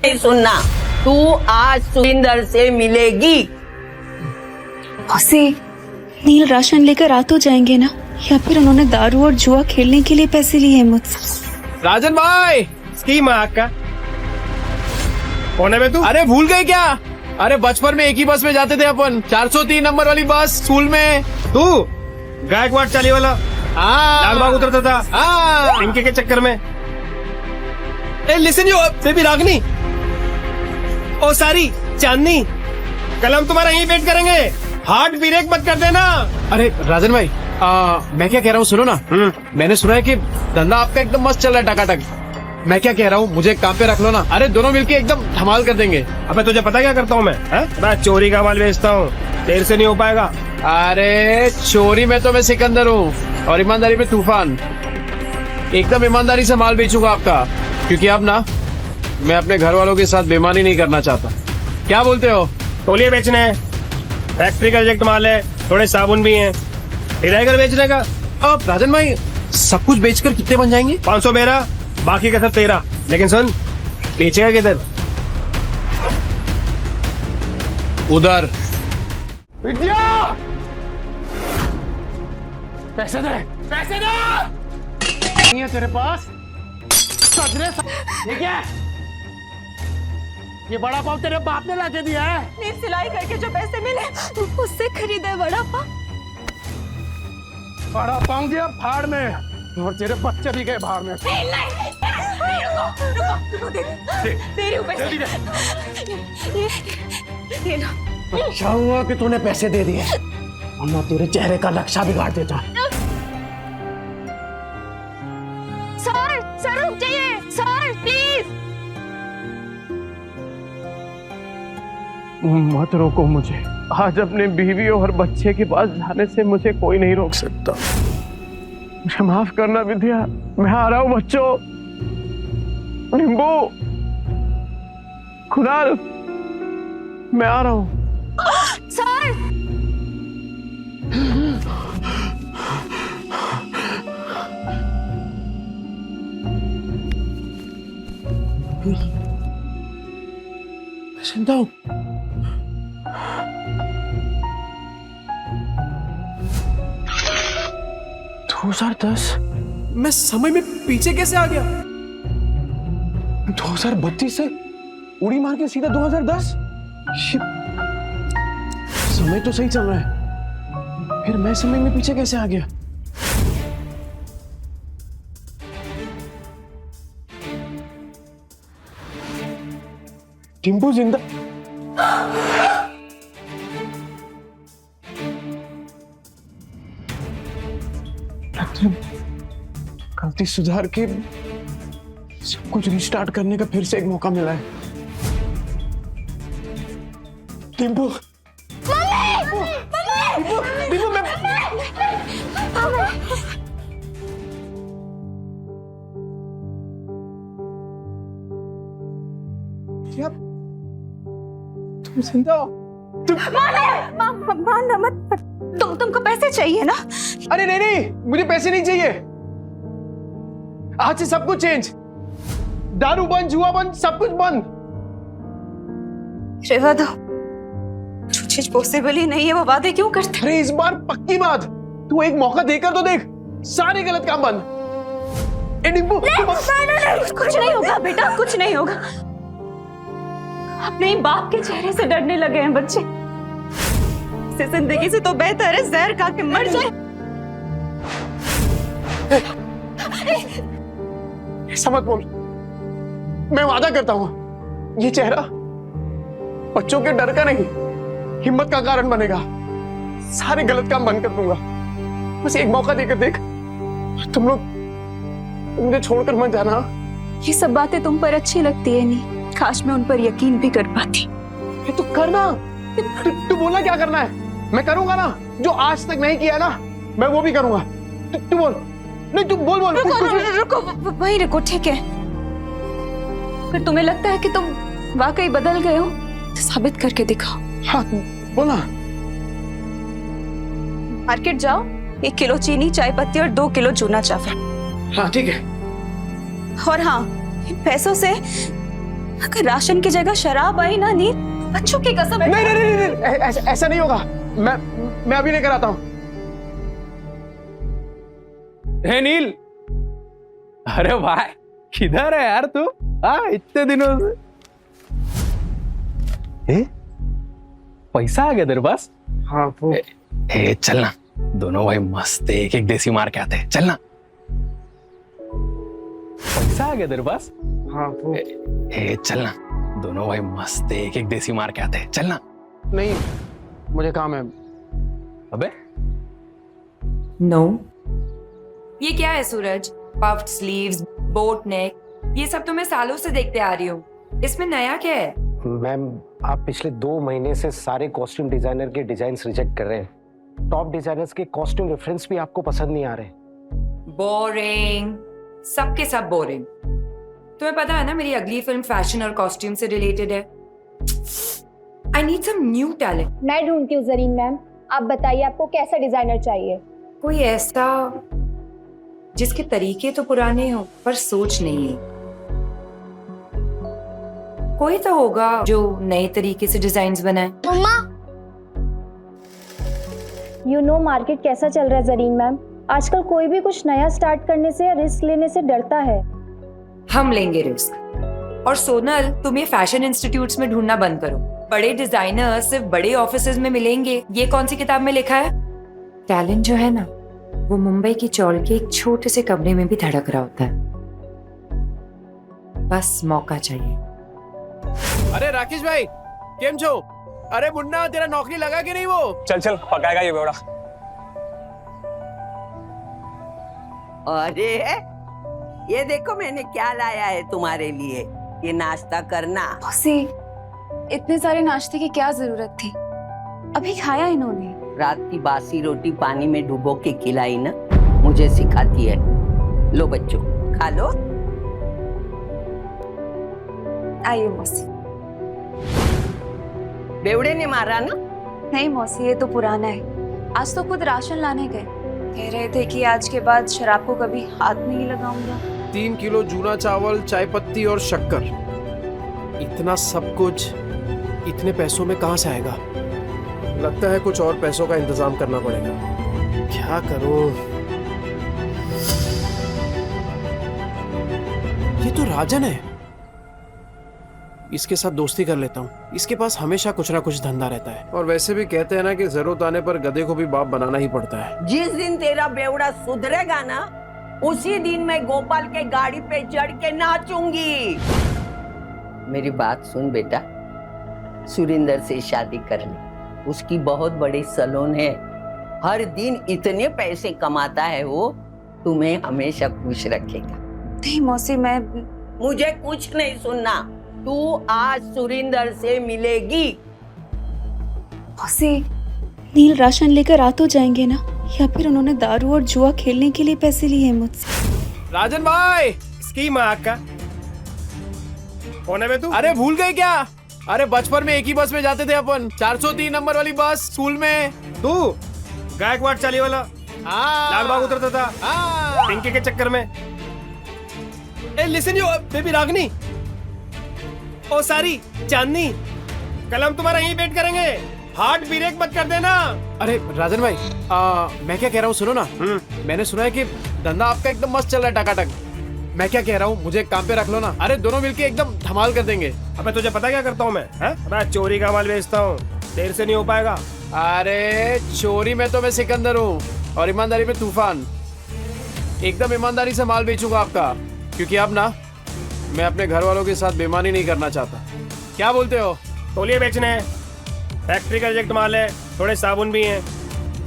नहीं सुनना, तू आज सुरिंदर से मिलेगी। उसे नील राशन लेकर आ तो जाएंगे ना, या फिर उन्होंने दारू और जुआ खेलने के लिए पैसे लिए हैं मुझसे? राजन भाई, स्कीम का कौन है बे तू? अरे भूल गए क्या? अरे बचपन में एक ही बस में जाते थे अपन, 403 नंबर वाली बस स्कूल में। तू गायकवाड़ चाली वाला लाल बाग उतरता था इनके के चक्कर में। ए लिसन यू बेबी रागनी, ओ सारी चांदनी, कल हम तुम्हारा यहीं वेट करेंगे, हार्ट ब्रेक मत कर देना। अरे राजन भाई, मैं क्या कह रहा हूँ सुनो ना। मैंने सुना है कि धंधा आपका एकदम मस्त चल रहा है टकाटक। मैं क्या कह रहा हूँ, मुझे एक काम पे रख लो ना। अरे दोनों मिलके एकदम धमाल कर देंगे। अबे तुझे पता क्या करता हूँ मैं चोरी का माल बेचता हूँ, तेरे से नहीं हो पाएगा। अरे चोरी में तो मैं सिकंदर हूँ और ईमानदारी में तूफान। एकदम ईमानदारी से माल बेचूंगा आपका, क्योंकि अब ना मैं अपने घर वालों के साथ बेईमानी नहीं करना चाहता। क्या बोलते हो? तौलिए बेचने हैं, फैक्ट्री का रिजेक्ट माल है, थोड़े साबुन भी हैं, घर बेचने का। अब राजन भाई सब कुछ बेचकर कितने बन जाएंगे? 500 मेरा, बाकी का सब तेरा। लेकिन सुन, बेचेगा किधर? उधर। विद्या, पैसे दे, पैसे दे। नहीं है तेरे पास? ये क्या है? ये बड़ा पाव तेरे बाप ने लाके दिया है? नील सिलाई करके जो पैसे मिले उससे खरीदे बड़ा पाव। बड़ा पाव दिया फाड़ में, और तेरे बच्चे भी गए भाड़ में। अच्छा हुआ कि तूने पैसे दे दिए, वरना तेरे चेहरे का नक्शा बिगाड़ देता। सर रुक जाइए सर, प्लीज। मत रोको मुझे, आज अपने बीवी और बच्चे के पास जाने से मुझे कोई नहीं रोक सकता। मुझे माफ करना विद्या, मैं आ रहा हूँ बच्चों। नींबू, खुदाल, मैं आ रहा हूँ। सर चिंता हूँ। मैं समय में पीछे कैसे आ गया? 2032 से उड़ी मार के सीधा 2010। समय तो सही चल रहा है, फिर मैं समय में पीछे कैसे आ गया? टिम्पू जिंदा? गलती सुधार के सब कुछ रिस्टार्ट करने का फिर से एक मौका मिला है। टिम्पू, तुम जिंदा हो? मानना मत, तुमको पैसे चाहिए ना? अरे नहीं, मुझे पैसे नहीं चाहिए। आज से सब कुछ चेंज, दारू बंद, जुआ बंद, सब कुछ बंद। रेवा दो, जो चीज पॉसिबल ही नहीं है वो वादे क्यों करते? अरे इस बार पक्की बात, तू एक मौका देकर तो देख, सारे गलत काम बंद। नींबू, कुछ नहीं होगा बेटा, कुछ नहीं होगा। अपने बाप के चेहरे से डरने लगे हैं बच्चे। इस जिंदगी से तो बेहतर है जहर खा के मर जाए। ऐसा मत बोल, मैं वादा करता हूं, ये चेहरा बच्चों के डर का नहीं, हिम्मत का कारण बनेगा। सारे गलत काम बंद कर दूंगा, बस एक मौका देकर देख। तुम लोग मुझे छोड़कर मत जाना। ये सब बातें तुम पर अच्छी लगती है नहीं, काश मैं उन पर यकीन भी कर पाती। तू करना, तू बोलना क्या करना है, मैं करूंगा ना। जो आज तक नहीं किया ना, मैं वो भी करूंगा। तू बोल, नहीं तू बोल। रुको, वहीं रुको, ठीक है। फिर तुम्हें लगता है कि तुम वाकई बदल गए हो तो साबित करके दिखाओ। हाँ बोला। मार्केट जाओ, 1 किलो चीनी, चाय पत्ती और 2 किलो चूना चावल। हाँ ठीक है। और हाँ, इन पैसों से अगर राशन की जगह शराब आई ना नील, बच्चों की कसम। नहीं नहीं नहीं, नहीं ऐसा नहीं होगा। मैं अभी लेकर आता हूं। हे नील, अरे भाई किधर है यार तू? हाँ इतने दिनों से। पैसा आ गया तेरे पास? हाँ वो ए चलना, दोनों भाई मस्त एक एक देसी मार के आते हैं, चलना। पैसा आ गया तेरे पास? हाँ वो ए चलना, दोनों भाई मस्त एक एक देसी मार के आते हैं, चलना। नहीं, मुझे काम है। अबे नो ये क्या है सूरज? पफ्ड स्लीव्स, बोट नेक, ये सब तो मैं सालों से देखते आ रही हूँ। इसमें नया क्या है? मैम, आप पिछले 2 महीने से सारे कॉस्ट्यूम डिजाइनर के डिजाइन्स रिजेक्ट कर रहे हैं। टॉप डिजाइनर्स के कॉस्ट्यूम रेफरेंस भी आपको पसंद नहीं आ रहे। बोरिंग, सबके सब बोरिंग। तुम्हें पता है ना मेरी अगली फिल्म फैशन और कॉस्ट्यूम से रिलेटेड है। I need some new talent. मैं ढूंढती हूँ जरीन मैम, आप बताइए आपको कैसा डिजाइनर चाहिए? कोई ऐसा जिसके तरीके तो पुराने हो पर सोच नहीं है। कोई तो होगा जो नए तरीके से डिजाइन्स बनाए। मम्मा, यू नो मार्केट कैसा चल रहा है जरीन मैम? आजकल कोई भी कुछ नया स्टार्ट करने से या रिस्क लेने से डरता है। हम लेंगे रिस्क। और सोनल, तुम ये फैशन इंस्टीट्यूट्स में ढूंढना बंद करो। बड़े डिजाइनर सिर्फ बड़े ऑफिसेज में मिलेंगे, ये कौन सी किताब में लिखा है? टैलेंट जो है ना, वो मुंबई की चौल के एक छोटे से कमरे में भी धड़क रहा होता है। बस मौका चाहिए। अरे राकेश भाई, केम छो? अरे मुन्ना, तेरा नौकरी लगा कि नहीं वो? चल चल पकाएगा ये बेवड़ा। अरे ये देखो मैंने क्या लाया है तुम्हारे लिए, ये नाश्ता करना। मौसी, इतने सारे नाश्ते की क्या जरूरत थी? अभी खाया इन्होंने। रात की बासी रोटी पानी में डुबो के खिलाई ना, मुझे सिखाती है। लो बच्चों, खा लो। आइए मौसी। बेवड़े ने मारा ना? नहीं मौसी, ये तो पुराना है। आज तो खुद राशन लाने गए, कह रहे थे कि आज के बाद शराब को कभी हाथ नहीं लगाऊंगा। 3 किलो जूना चावल, चाय पत्ती और शक्कर, इतना सब कुछ इतने पैसों में कहां से आएगा? लगता है कुछ और पैसों का इंतजाम करना पड़ेगा। क्या करूं? ये तो राजन है, इसके साथ दोस्ती कर लेता हूँ। इसके पास हमेशा कुछ ना कुछ धंधा रहता है। और वैसे भी कहते हैं ना कि जरूरत आने पर गधे को भी बाप बनाना ही पड़ता है। जिस दिन तेरा बेवड़ा सुधरेगा ना, उसी दिन मैं गोपाल के गाड़ी पे चढ़ के नाचूंगी। मेरी बात सुन बेटा, सुरिंदर से शादी कर ले। उसकी बहुत बड़ी सैलून है, हर दिन इतने पैसे कमाता है वो, तुम्हें हमेशा खुश रखेगा। नहीं मौसी, मैं मुझे कुछ नहीं सुनना। तू आज सुरिंदर से मिलेगी। मौसी, नील राशन लेकर आ तो जाएंगे ना, या फिर उन्होंने दारू और जुआ खेलने के लिए पैसे लिए हैं मुझसे? राजन भाई, इसकी माँ का कौन है बे तू? अरे भूल गए क्या? अरे बचपन में एक ही बस में जाते थे अपन, 403 नंबर वाली बस स्कूल में। तू गायकवाड़ चाली वाला लाल बाग उतरता था पिंकी के चक्कर में। ए लिसन यू बेबी रागनी, ओ सारी चांदनी, कल हम तुम्हारा यहीं वेट करेंगे, हार्ट ब्रेक मत कर देना। अरे राजन भाई, मैं क्या कह रहा हूँ सुनो ना। मैंने सुना है कि धंधा आपका एकदम मस्त चल रहा है, टकाटक। मैं क्या कह रहा हूँ, मुझे काम पे रख लो ना। अरे दोनों मिलके एकदम धमाल कर देंगे। अबे तुझे पता क्या करता हूँ मैं? मैं चोरी का माल बेचता हूँ, देर से नहीं हो पाएगा। अरे चोरी में तो मैं सिकंदर हूँ और ईमानदारी में तूफान। एकदम ईमानदारी से माल बेचूंगा आपका, क्योंकि अब ना मैं अपने घर वालों के साथ बेईमानी नहीं करना चाहता। क्या बोलते हो? तौलिए बेचने हैं, फैक्ट्री का रिजेक्ट माल है, थोड़े साबुन भी हैं,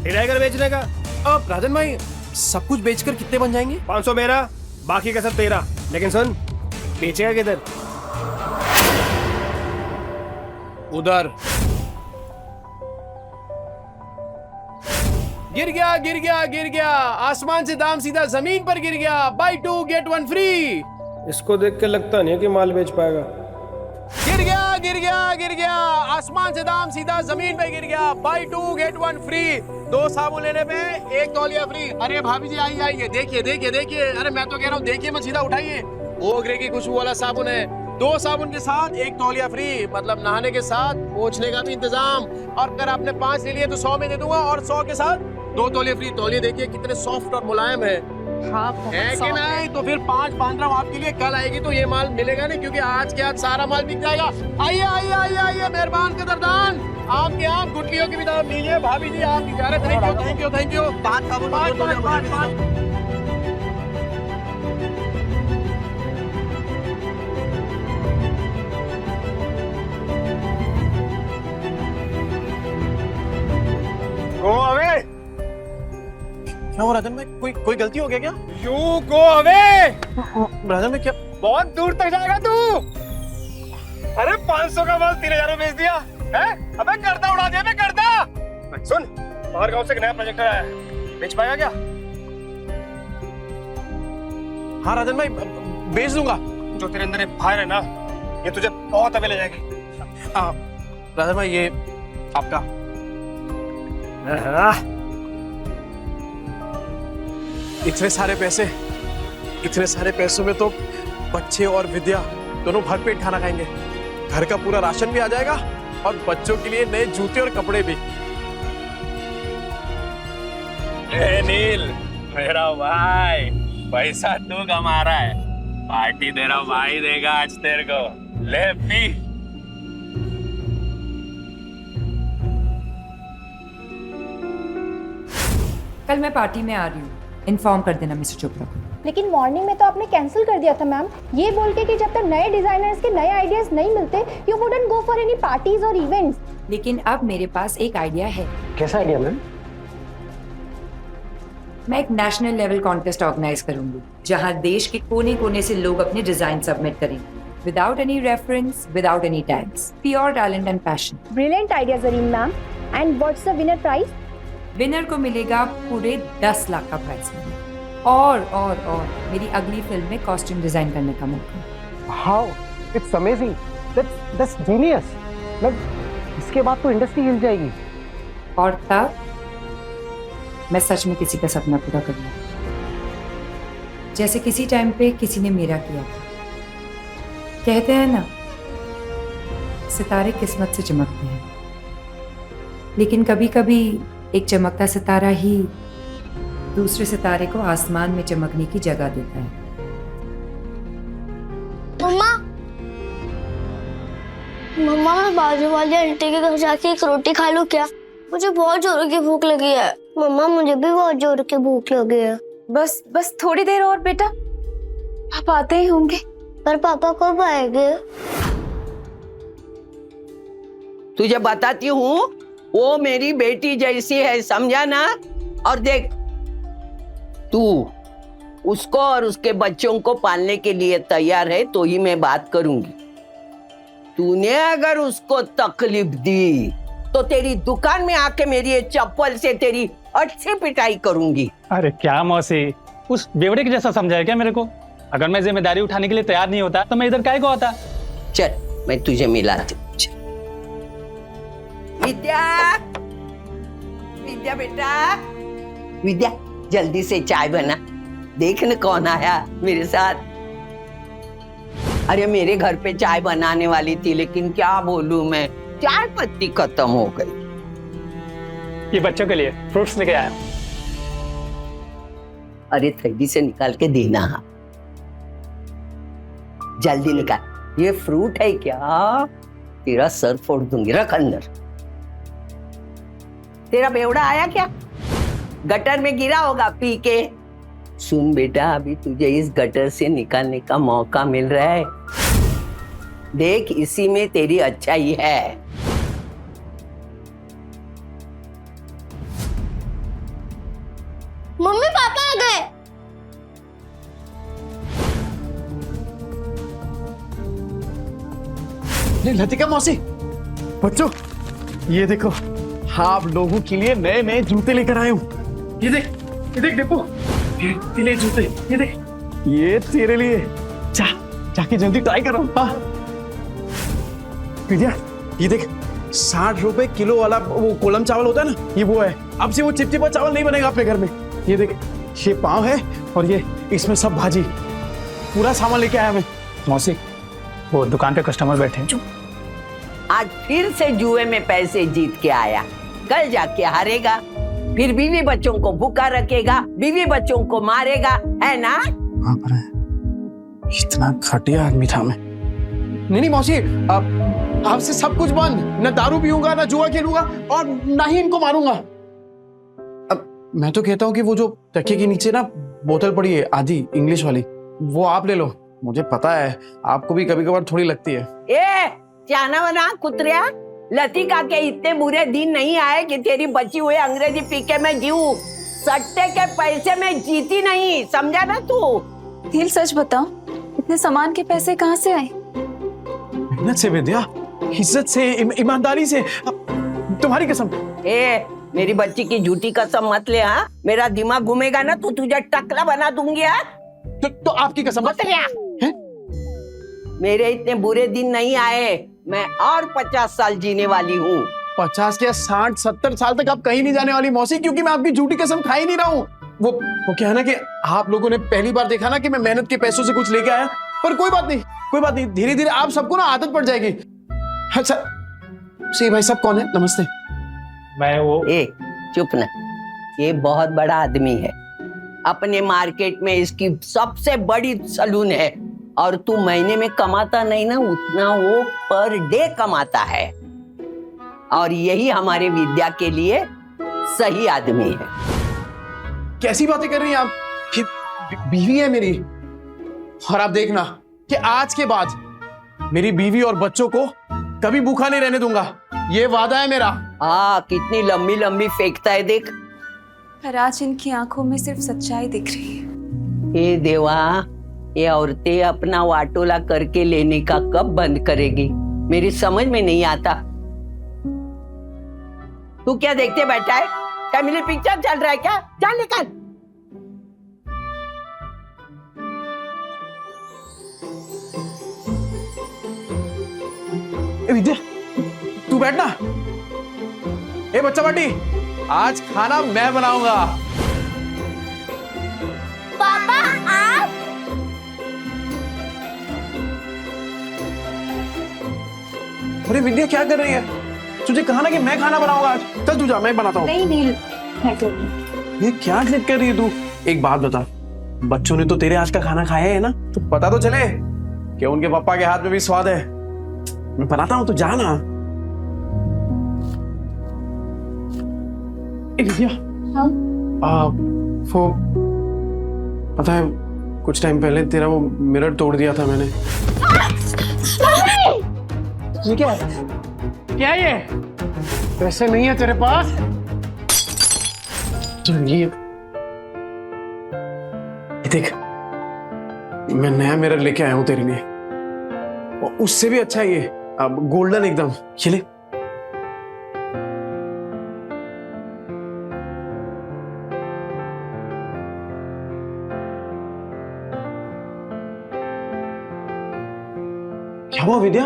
हिलाकर बेचने का। अब राजन भाई, सब कुछ बेचकर कितने बन जाएंगे? 500 मेरा, बाकी का सब तेरा। लेकिन सुन, बेचेगा किधर? उधर। गिर गया गिर गया गिर गया, आसमान से दाम सीधा जमीन पर गिर गया। Buy 2 get 1 free. इसको देख के लगता नहीं है कि माल बेच पाएगा। गिर गया गिर गया गिर गया, आसमान से दाम सीधा जमीन पे गिर गया। Buy 2 get 1 free. 2 साबुन लेने पे 1 तौलिया फ्री। अरे भाभी जी आइए आइए, देखिए देखिए देखिए। अरे मैं तो कह रहा हूँ देखिए मत, सीधा उठाइए। ओगरे की खुशबू वाला साबुन है, 2 साबुन के साथ 1 तौलिया फ्री, मतलब नहाने के साथ पोंछने का भी इंतजाम। और अगर आपने 5 ले लिए तो 100 में दे दूंगा, और 100 के साथ 2 तौलिया फ्री। तौलिया देखिए कितने सॉफ्ट और मुलायम है, है कि नहीं? तो फिर 5 बांध रहा हूँ आपके लिए। कल आएगी तो ये माल मिलेगा नहीं, क्योंकि आज के आज सारा माल बिक जाएगा। आइए आइए आइए आइए, मेहरबान कदरदान, आपके आप गुटलियों की भी दाम लीजिए। भाभी जी आप इजाजत, thank you thank you thank you. 5 साबुन, 5। Go away. क्या हो राजन में कोई गलती हो गया क्या? You go away. राजन में क्या? बहुत दूर तक जाएगा तू। अरे 500 का माल 3000 में बेच दिया है? अबे गर्दा उड़ा दिया, मैं गर्दा। सुन, बाहर गांव से एक नया प्रोजेक्ट आया है, बेच पाएगा क्या? हाँ राजन भाई, बेच दूंगा। जो तेरे अंदर ये फायर है ना, ये तुझे बहुत अवे ले जाएगी। राजन भाई ये आपका। इतने सारे पैसों में तो बच्चे और विद्या दोनों भरपेट खाना खाएंगे। घर का पूरा राशन भी आ जाएगा और बच्चों के लिए नए जूते और कपड़े भी। नील मेरा भाई, पैसा तू कमा रहा है, पार्टी तेरा भाई देगा आज तेरे को। ले पी। कल मैं पार्टी में आ रही हूँ, इन्फॉर्म कर देना मिस्टर चोपड़ा को। लेकिन मॉर्निंग में तो आपने कैंसिल कर दिया था मैम, ये बोल के कि जब तक नए डिजाइनर्स के नए आइडियाज नहीं मिलते you wouldn't go for any parties और इवेंट्स। लेकिन अब मेरे पास एक आइडिया है। कैसा आइडिया मैम? मैं एक नेशनल लेवल कॉन्टेस्ट ऑर्गेनाइज करूंगी, जहां देश के कोने कोने से लोग अपने डिजाइन सबमिट करेंगे, without any reference, without any tags, pure talent and passion. Brilliant idea Zareen ma'am. And what's the winner prize? Winner को मिलेगा पूरे 10 लाख का प्राइज मनी, और मेरी अगली फिल्म में कॉस्ट्यूम डिजाइन करने का मौका। How it's amazing, that's genius. मतलब इसके बाद तो इंडस्ट्री हिल जाएगी। और तब मैं सच में किसी का सपना पूरा करूंगा, जैसे किसी टाइम पे किसी ने मेरा किया था। कहते हैं ना, सितारे किस्मत से चमकते हैं, लेकिन कभी कभी एक चमकता सितारा ही दूसरे सितारे को आसमान में चमकने की जगह देता है। मम्मा मैं बाजू वाली आंटी के घर जाके एक रोटी खा लूं क्या? मुझे बहुत जोर की भूख लगी है। मम्मा मुझे भी बहुत जोर की भूख लगी है। बस थोड़ी देर और बेटा, पापा आते ही होंगे। पर पापा कब आएंगे? तुझे बताती हूँ, वो मेरी बेटी जैसी है, समझा ना? और देख, तू उसको और उसके बच्चों को पालने के लिए तैयार है तो ही मैं बात करूंगी। तूने अगर उसको तकलीफ दी तो तेरी दुकान में आके मेरी ये चप्पल से तेरी अच्छी पिटाई करूंगी। अरे क्या मौसी, उस बेवड़े के जैसा समझा है क्या मेरे को? अगर मैं जिम्मेदारी उठाने के लिए तैयार नहीं होता तो मैं इधर काहे को आता? चल मैं तुझे मिलाती हूँ। विद्या, विद्या बेटा, विद्या जल्दी से चाय बना। देख न कौन आया मेरे साथ। अरे मेरे घर पे चाय बनाने वाली थी, लेकिन क्या बोलूं मैं, चाय पत्ती खत्म हो गई। ये बच्चों के लिए फ्रूट्स लेके आया। अरे थैली से निकाल के देना, जल्दी निकाल। ये फ्रूट है क्या? तेरा सर फोड़ दूंगी, रख अंदर। तेरा बेवड़ा आया क्या? गटर में गिरा होगा पी के। सुन बेटा, अभी तुझे इस गटर से निकालने का मौका मिल रहा है। देख, इसी में तेरी अच्छाई है। मम्मी पापा आ गए। लतिका मौसी, बच्चों ये देखो, आप लोगों के लिए नए नए जूते लेकर आए हूँ। ये देख डिप्पू, ये ले जूते, ये देख, ये तेरे लिए। जाके जल्दी ट्राई करो। हाँ विद्या, ये देख, 60 रुपए किलो वाला वो कोलम चावल होता है ना, ये वो है। अब से वो चिपचिपा चावल नहीं बनेगा अपने घर में। ये देख, ये पाव है और ये इसमें सब भाजी, पूरा सामान लेके आया मैं। मौसी वो दुकान पे कस्टमर बैठे हैं। आज फिर से जुए में पैसे जीत के आया, कल जाके हारेगा, फिर बीवी बच्चों को भूखा रखेगा, बीवी बच्चों को मारेगा, है ना? बाप रे, इतना घटिया आदमी था मैं। नहीं मौसी, आपसे सब कुछ बंद, न दारू पीऊंगा, न जुआ खेलूंगा और ना ही इनको मारूंगा। अब मैं तो कहता हूँ कि वो जो तकिए के नीचे ना बोतल पड़ी है आधी इंग्लिश वाली, वो आप ले लो। मुझे पता है आपको भी कभी कभार थोड़ी लगती है। ए चाना वना कुतरिया, लतिका के इतने बुरे दिन नहीं आए कि तेरी बची हुई अंग्रेजी पी के मैं जीऊं। सट्टे के पैसे में जीती नहीं, समझा ना तू? नील सच बताओ, इतने सामान के पैसे कहाँ से आए? मेहनत से विद्या, इज्जत से, ईमानदारी से। तुम्हारी कसम। ए मेरी बच्ची की झूठी कसम मत ले। हाँ, मेरा दिमाग घूमेगा ना तो तुझे टकला बना दूंगी। हाँ? तो आपकी कसम मत लिया। मेरे इतने बुरे दिन नहीं आए, मैं और 50 साल जीने वाली हूँ। 50 क्या 60-70 साल तक आप कहीं नहीं जाने वाली मौसी, क्योंकि मैं आपकी झूठी कसम खा ही नहीं रहा हूँ। वो क्या है ना कि आप लोगों ने पहली बार देखा ना कि मैं मेहनत के पैसों से कुछ लेके आया, पर कोई बात नहीं, कोई बात नहीं, धीरे धीरे आप सबको ना आदत पड़ जाएगी। अच्छा सी भाई साहब कौन है? नमस्ते। मैं वो ए चुप ना, ये बहुत बड़ा आदमी है, अपने मार्केट में इसकी सबसे बड़ी सलून है, और तू महीने में कमाता नहीं ना उतना वो पर डे कमाता है, और यही हमारे विद्या के लिए सही आदमी है। कैसी बातें कर रही हैं आप? बीवी है मेरी, और आप देखना कि आज के बाद मेरी बीवी और बच्चों को कभी भूखा नहीं रहने दूंगा, ये वादा है मेरा। कितनी लंबी लंबी फेंकता है देख। पर आज इनकी आंखों में सिर्फ सच्चाई दिख रही है। हे देवा, ये औरतें अपना वाटोला करके लेने का कब बंद करेगी, मेरी समझ में नहीं आता। तू क्या देखते बैठा है? फैमिली पिक्चर चल रहा है क्या? चल निकल। विद्या तू बैठ ना। ए बच्चा पार्टी, आज खाना मैं बनाऊंगा। पापा आप? अरे विद्या क्या कर रही है? तुझे कहा ना कि मैं खाना बनाऊंगा आज। चल तू जा, मैं बनाता हूँ। नहीं नील, मैं करूँगी। ये क्या जिद कर रही है तू? एक बात बता, बच्चों ने तो तेरे आज का खाना खाया है ना, तो पता तो चले कि उनके पापा के हाथ में भी स्वाद है। मैं बनाता हूँ, तो जा ना। विद्या, हाँ? वो पता है कुछ टाइम पहले तेरा वो मिरर तोड़ दिया था मैंने। ये क्या है? क्या ये? पैसे नहीं है तेरे पास? तो ये देख, मैं नया मिरर लेके आया हूं तेरे लिए, और उससे भी अच्छा है ये, अब गोल्डन एकदम। ये ले। क्या हुआ विद्या?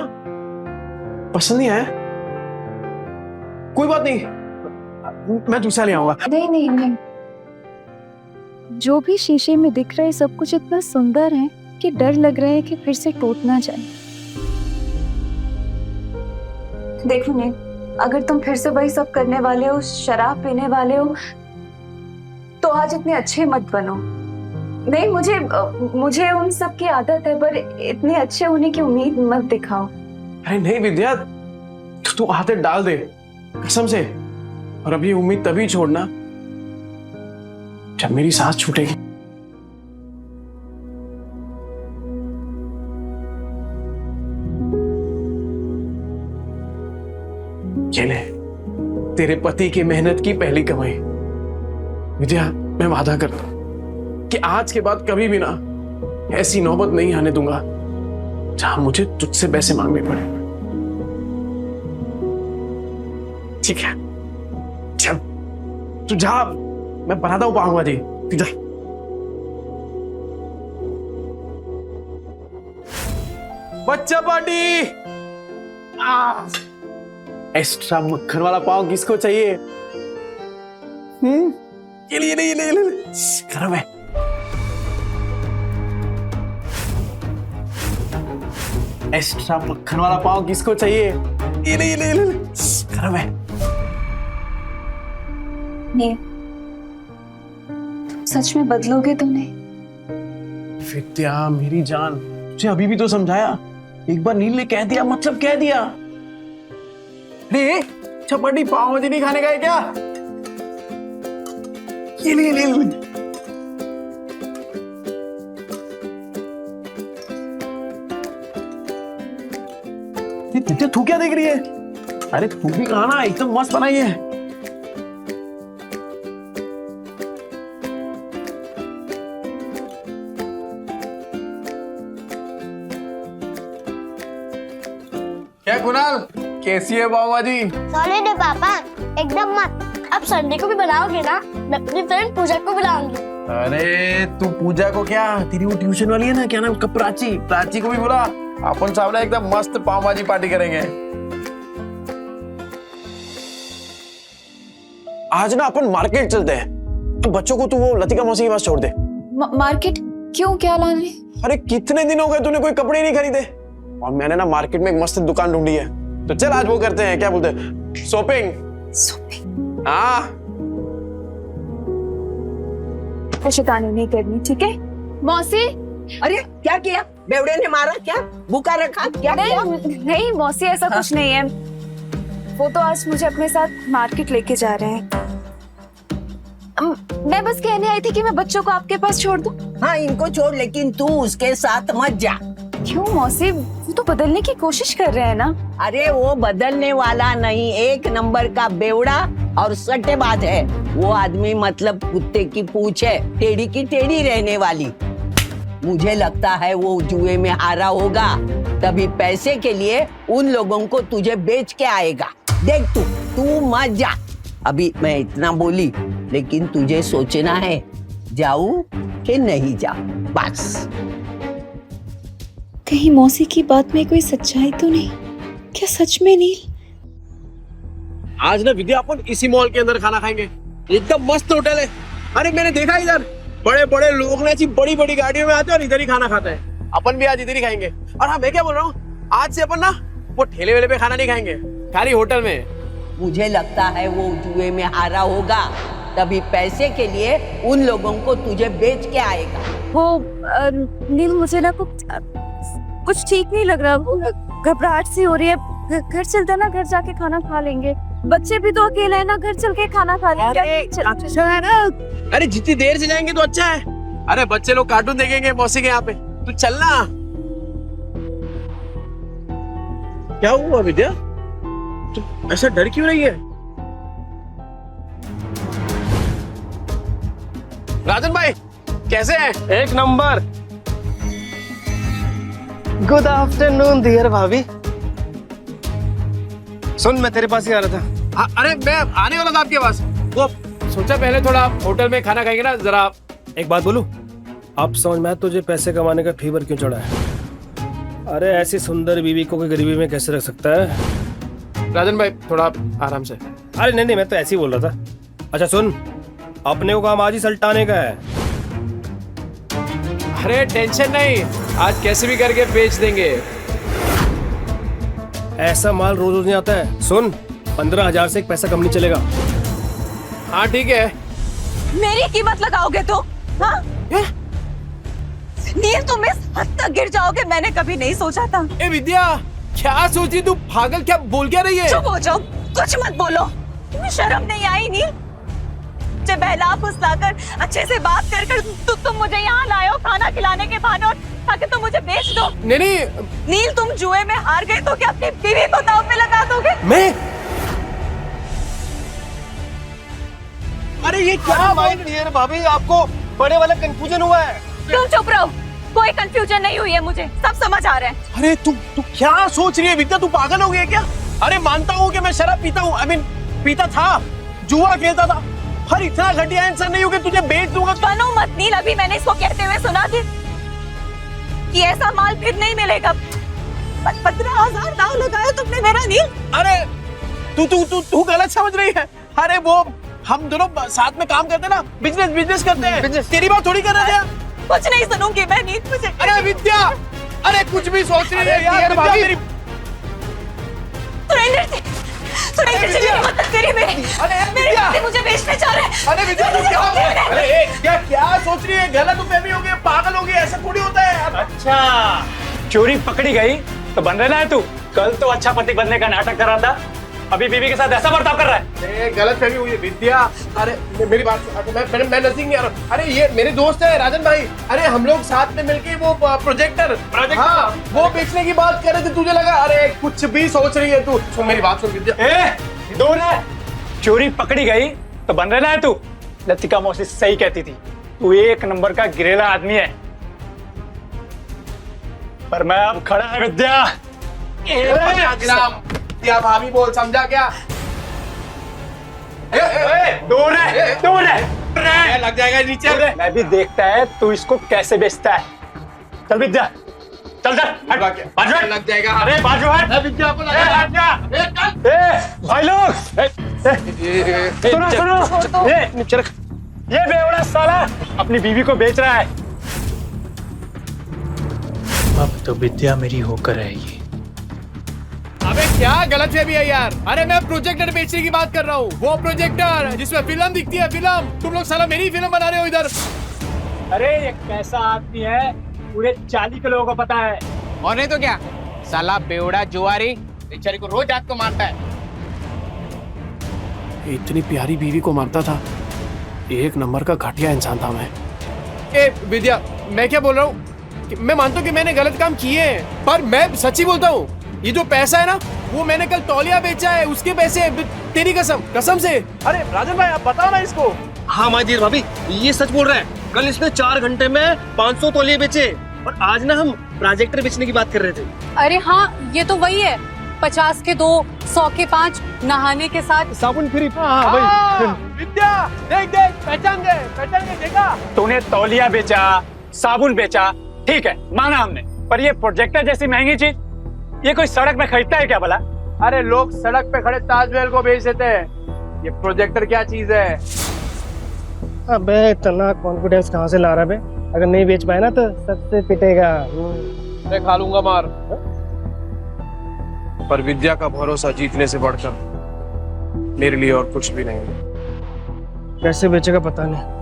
पसंद नहीं आया? कोई बात नहीं, मैं दूसरा ले आऊंगा। नहीं नहीं नहीं, जो भी शीशे में दिख रहा है सब कुछ इतना सुंदर है कि डर लग रहा है कि फिर से टूट ना जाए। देखो नहीं, अगर तुम फिर से वही सब करने वाले हो, शराब पीने वाले हो, तो आज इतने अच्छे मत बनो। नहीं, मुझे उन सब की आदत है, पर इतने अच्छे होने की उम्मीद मत दिखाओ। अरे नहीं विद्या, तू आदत डाल दे कसम से, और अब ये उम्मीद तभी छोड़ना जब मेरी सांस छूटेगी। ये ले, तेरे पति की मेहनत की पहली कमाई। विद्या, मैं वादा करता हूं कि आज के बाद कभी भी ना ऐसी नौबत नहीं आने दूंगा जहां मुझे तुझसे पैसे मांगने पड़े। ठीक है, चल तू जा, मैं बनाता हूं पाऊंगा जी। तू जा। बच्चा पार्टी, एक्स्ट्रा मक्खन वाला पाव किसको चाहिए? ये लिए नहीं, ले गरम है। एक्स्ट्रा मक्खन वाला पाव किसको चाहिए? ये ले, ये ले, ये ले। गरम है। नील, सच में बदलोगे तो नहीं? विद्या मेरी जान, तुझे अभी भी तो समझाया। एक बार नील ने कह दिया मतलब कह दिया। रे चपाटी पाव भाजी नहीं खाने का है क्या? ये ले, ले, ले। विद्या तू क्या देख रही है? अरे तू भी खाना, एकदम मस्त बनाई है। क्या कुणाल, कैसी है पाव भाजी? सॉलिड है पापा, एकदम मस्त। अब संडे को भी बनाओगे ना? मैं अपनी फ्रेंड पूजा को बुलाऊंगी। अरे तू पूजा को क्या, तेरी वो ट्यूशन वाली है ना, क्या नाम उसका, प्राची, प्राची को भी बुला। अपन सामने एकदम मस्त पाव भाजी पार्टी करेंगे। आज ना अपन मार्केट चलते हैं, तो बच्चों को तू वो लतिका मौसी के पास छोड़ दे। मार्केट क्यों, क्या लाने? अरे कितने दिन हो गए तूने कोई कपड़े नहीं खरीदे, और मैंने ना मार्केट में एक मस्त दुकान ढूंढी है, तो चल आज वो करते हैं, क्या बोलते हैं, शॉपिंग। शॉपिंग? हाँ शैतानी नहीं करनी, ठीक है? मौसी, अरे क्या किया? बेवड़े ने मारा क्या? भूखा रखा क्या? नहीं मौसी, ऐसा कुछ नहीं है। वो तो आज मुझे अपने साथ मार्केट लेके जा रहे हैं। मैं बस कहने आई थी कि मैं बच्चों को आपके पास छोड़ दूं। हाँ इनको छोड़, लेकिन तू उसके साथ मत जा। क्यों मौसी, वो तो बदलने की कोशिश कर रहे हैं ना। अरे वो बदलने वाला नहीं, एक नंबर का बेवड़ा और सट्टेबाज है वो आदमी, मतलब कुत्ते की पूंछ है, टेढ़ी की टेढ़ी रहने वाली। मुझे लगता है वो जुए में हारा होगा, तभी पैसे के लिए उन लोगों को तुझे बेच के आएगा। देख तू मत जा। अभी मैं इतना बोली, लेकिन तुझे सोचना है जाऊं कि नहीं जाऊं, बस। कहीं मौसी की बात में कोई सच्चाई तो नहीं? क्या सच में नील? आज ना विद्या अपन इसी मॉल के अंदर खाना खाएंगे, एकदम मस्त होटल है। अरे मैंने देखा इधर बड़े बड़े लोग ना, बड़ी बड़ी गाड़ियों में आते हैं और इधर ही खाना खाते हैं। अपन भी आज इधर ही खाएंगे। और हाँ मैं क्या बोल रहा हूँ, आज से अपन ना वो ठेले वेले पे खाना नहीं खाएंगे, खाली होटल में। मुझे लगता है वो जुए में हारा होगा, तभी पैसे के लिए उन लोगों को तुझे बेच के आएगा। वो नील, मुझे ना कुछ ठीक नहीं लग रहा, घबराहट सी हो रही है। घर चलते ना, घर जाके खाना खा लेंगे। बच्चे भी तो अकेले हैं ना, घर चल के खाना खा लेंगे। अच्छा है ना? अरे जितनी देर से जाएंगे तो अच्छा है। अरे बच्चे लोग कार्टून देखेंगे मौसी के यहाँ पे, तू चलना। क्या हुआ विद्या, तू ऐसा डर क्यों रही है? राजन भाई कैसे हैं? एक नंबर। गुड आफ्टरनून डियर भाभी। सुन, मैं तेरे पास ही आ रहा था। अरे मैं आने वाला था आपके पास। वो सोचा पहले थोड़ा होटल में खाना खाएंगे ना, जरा। एक बात बोलूं, अब समझ में तुझे पैसे कमाने का फीवर क्यों चढ़ा है? अरे ऐसी सुंदर बीवी को कोई गरीबी में कैसे रख सकता है? राजन भाई थोड़ा आराम से। अरे नहीं, मैं तो ऐसे ही बोल रहा था। अच्छा सुन, अपने को काम आज ही सल्टाने का है। अरे टेंशन नहीं, आज कैसे भी करके बेच देंगे। ऐसा माल रोज रोज नहीं आता है। सुन, 15,000 से एक पैसा कम नहीं चलेगा। हाँ ठीक है। मेरी कीमत लगाओगे तो? हाँ? नील, तुम इस हद तक गिर जाओगे मैंने कभी नहीं सोचा था। ए विद्या, क्या सोची तू? पागल, क्या बोल क्या रही है? चुप हो जाओ, कुछ मत बोलो। तुम्हें शर्म नहीं आई नील? मुझे बहला फुसलाकर अच्छे से बात कर कर तुम मुझे यहाँ लाए हो खाना खिलाने के बहाने, और ताकि तुम मुझे बेच दो। नहीं नील, तुम जुए में हार गए तो क्या अपनी बीवी को दांव पे लगा दोगे? मैं? अरे ये क्या डियर भाभी, आपको बड़े वाला कंफ्यूजन हुआ है। तुम चुप रहो, कोई कंफ्यूजन नहीं हुई है, मुझे सब समझ आ रहा है। अरे तू क्या सोच रही है विद्या, तू पागल हो गई है क्या? अरे मानता हूँ कि मैं शराब पीता हूँ, पीता था, जुआ खेलता था, पर इतना घटिया इंसान नहीं हो कि तुझे बेच दूंगा। बनो मत नील, अभी मैंने इसको कहते हुए सुना कि ऐसा माल फिर नहीं मिलेगा। 15,000 दाव लगाया तुमने मेरा नील। अरे तू गलत समझ रही है। अरे वो हम दोनों साथ में काम करते ना, बिजनेस करते हैं। तेरी बात थोड़ी कर रहे हैं। कुछ नहीं सुनूंगी मैं नील, मुझे। अरे विद्या, अरे कुछ भी सोच रही है यार भाभी। सुरेंद्र जी मेरी मदद करिए, मेरे पति मुझे बेचने जा रहे हैं। अरे विद्या तू क्या अरे क्या सोच रही है? गलतफहमी हो गई, पागल हो गई, ऐसा थोड़ी होता है। अच्छा, चोरी पकड़ी गई तो बन रहना है तू। कल तो अच्छा पति बनने का नाटक कर रहा था, अभी बीवी के साथ ऐसा बर्ताव कर रहा है। गलतफहमी हुई है विद्या। अरे मेरी बात, मैं नजदीक नहीं आ रहा हूँ। अरे ये मेरे दोस्त है राजन भाई। अरे हम लोग साथ में मिलके वो प्रोजेक्टर, हाँ वो बेचने की बात कर रहे थे। तुझे लगा अरे कुछ भी सोच रही है तू। सुन मेरी बात सुन विद्या। दूर है, चोरी पकड़ी गई तो बन रहना है तू। लतिका मौसी सही कहती थी, तू एक नंबर का गिरेला आदमी है। पर मैं अब खड़ा है विद्या। क्या भाभी बोल, समझा क्या? दूर है, लग जाएगा नीचे। मैं भी देखता है तू इसको कैसे बेचता है। चल विद्या, चल बाजू हट। लग जाएगा। अरे बाजू हट। विद्या को भाई लोग सुनो, ये बेवड़ा साला अपनी बीवी को बेच रहा है। अब तो विद्या मेरी होकर रहेगी। अबे क्या गलतफहमी है यार? अरे मैं प्रोजेक्टर बेचने की बात कर रहा हूँ, वो प्रोजेक्टर जिसमें फिल्म दिखती है। फिल्म तुम लोग साला मेरी फिल्म बना रहे हो इधर। अरे ये कैसा आदमी है, पूरे 40 के लोगों को पता है। और नहीं तो क्या, साला बेवड़ा जुआरी बेचारी को रोज रात को मारता है। इतनी प्यारी बीवी को मारता था, एक नंबर का घटिया इंसान था मैं। ए विद्या, मैं क्या बोल रहा हूँ, मैं मानता हूँ कि मैंने गलत काम किए हैं, पर मैं सच्ची बोलता हूँ। ये जो पैसा है ना, वो मैंने कल तौलिया बेचा है, उसके पैसे। तेरी कसम से। अरे राजन भाई आप बताओ ना इसको। हाँ माजीर भाभी, ये सच बोल रहा है। कल इसने 4 घंटे में 500 तौलिए बेचे, और आज ना हम प्रोजेक्टर बेचने की बात कर रहे थे। अरे हाँ, ये तो वही है। 50 के 2, 100 के 5, नहाने के साथ साबुन फ्री। विद्या देख पहचान गए देखा। तूने तौलिया बेचा, साबुन बेचा, ठीक है माना हमने, पर ये प्रोजेक्टर जैसी महंगी चीज ये कोई सड़क पे खरीदता है क्या भला? अरे लोग सड़क पे खड़े ताजमहल को बेच देते हैं, ये प्रोजेक्टर क्या चीज है? अबे इतना कॉन्फिडेंस कहाँ से ला रहा है बे? अगर नहीं बेच पाए ना तो सबसे पिटेगा। मैं खा लूंगा मार। पर विद्या का भरोसा जीतने से बढ़कर मेरे लिए और कुछ भी नहीं है। कैसे बेचेगा पता नहीं।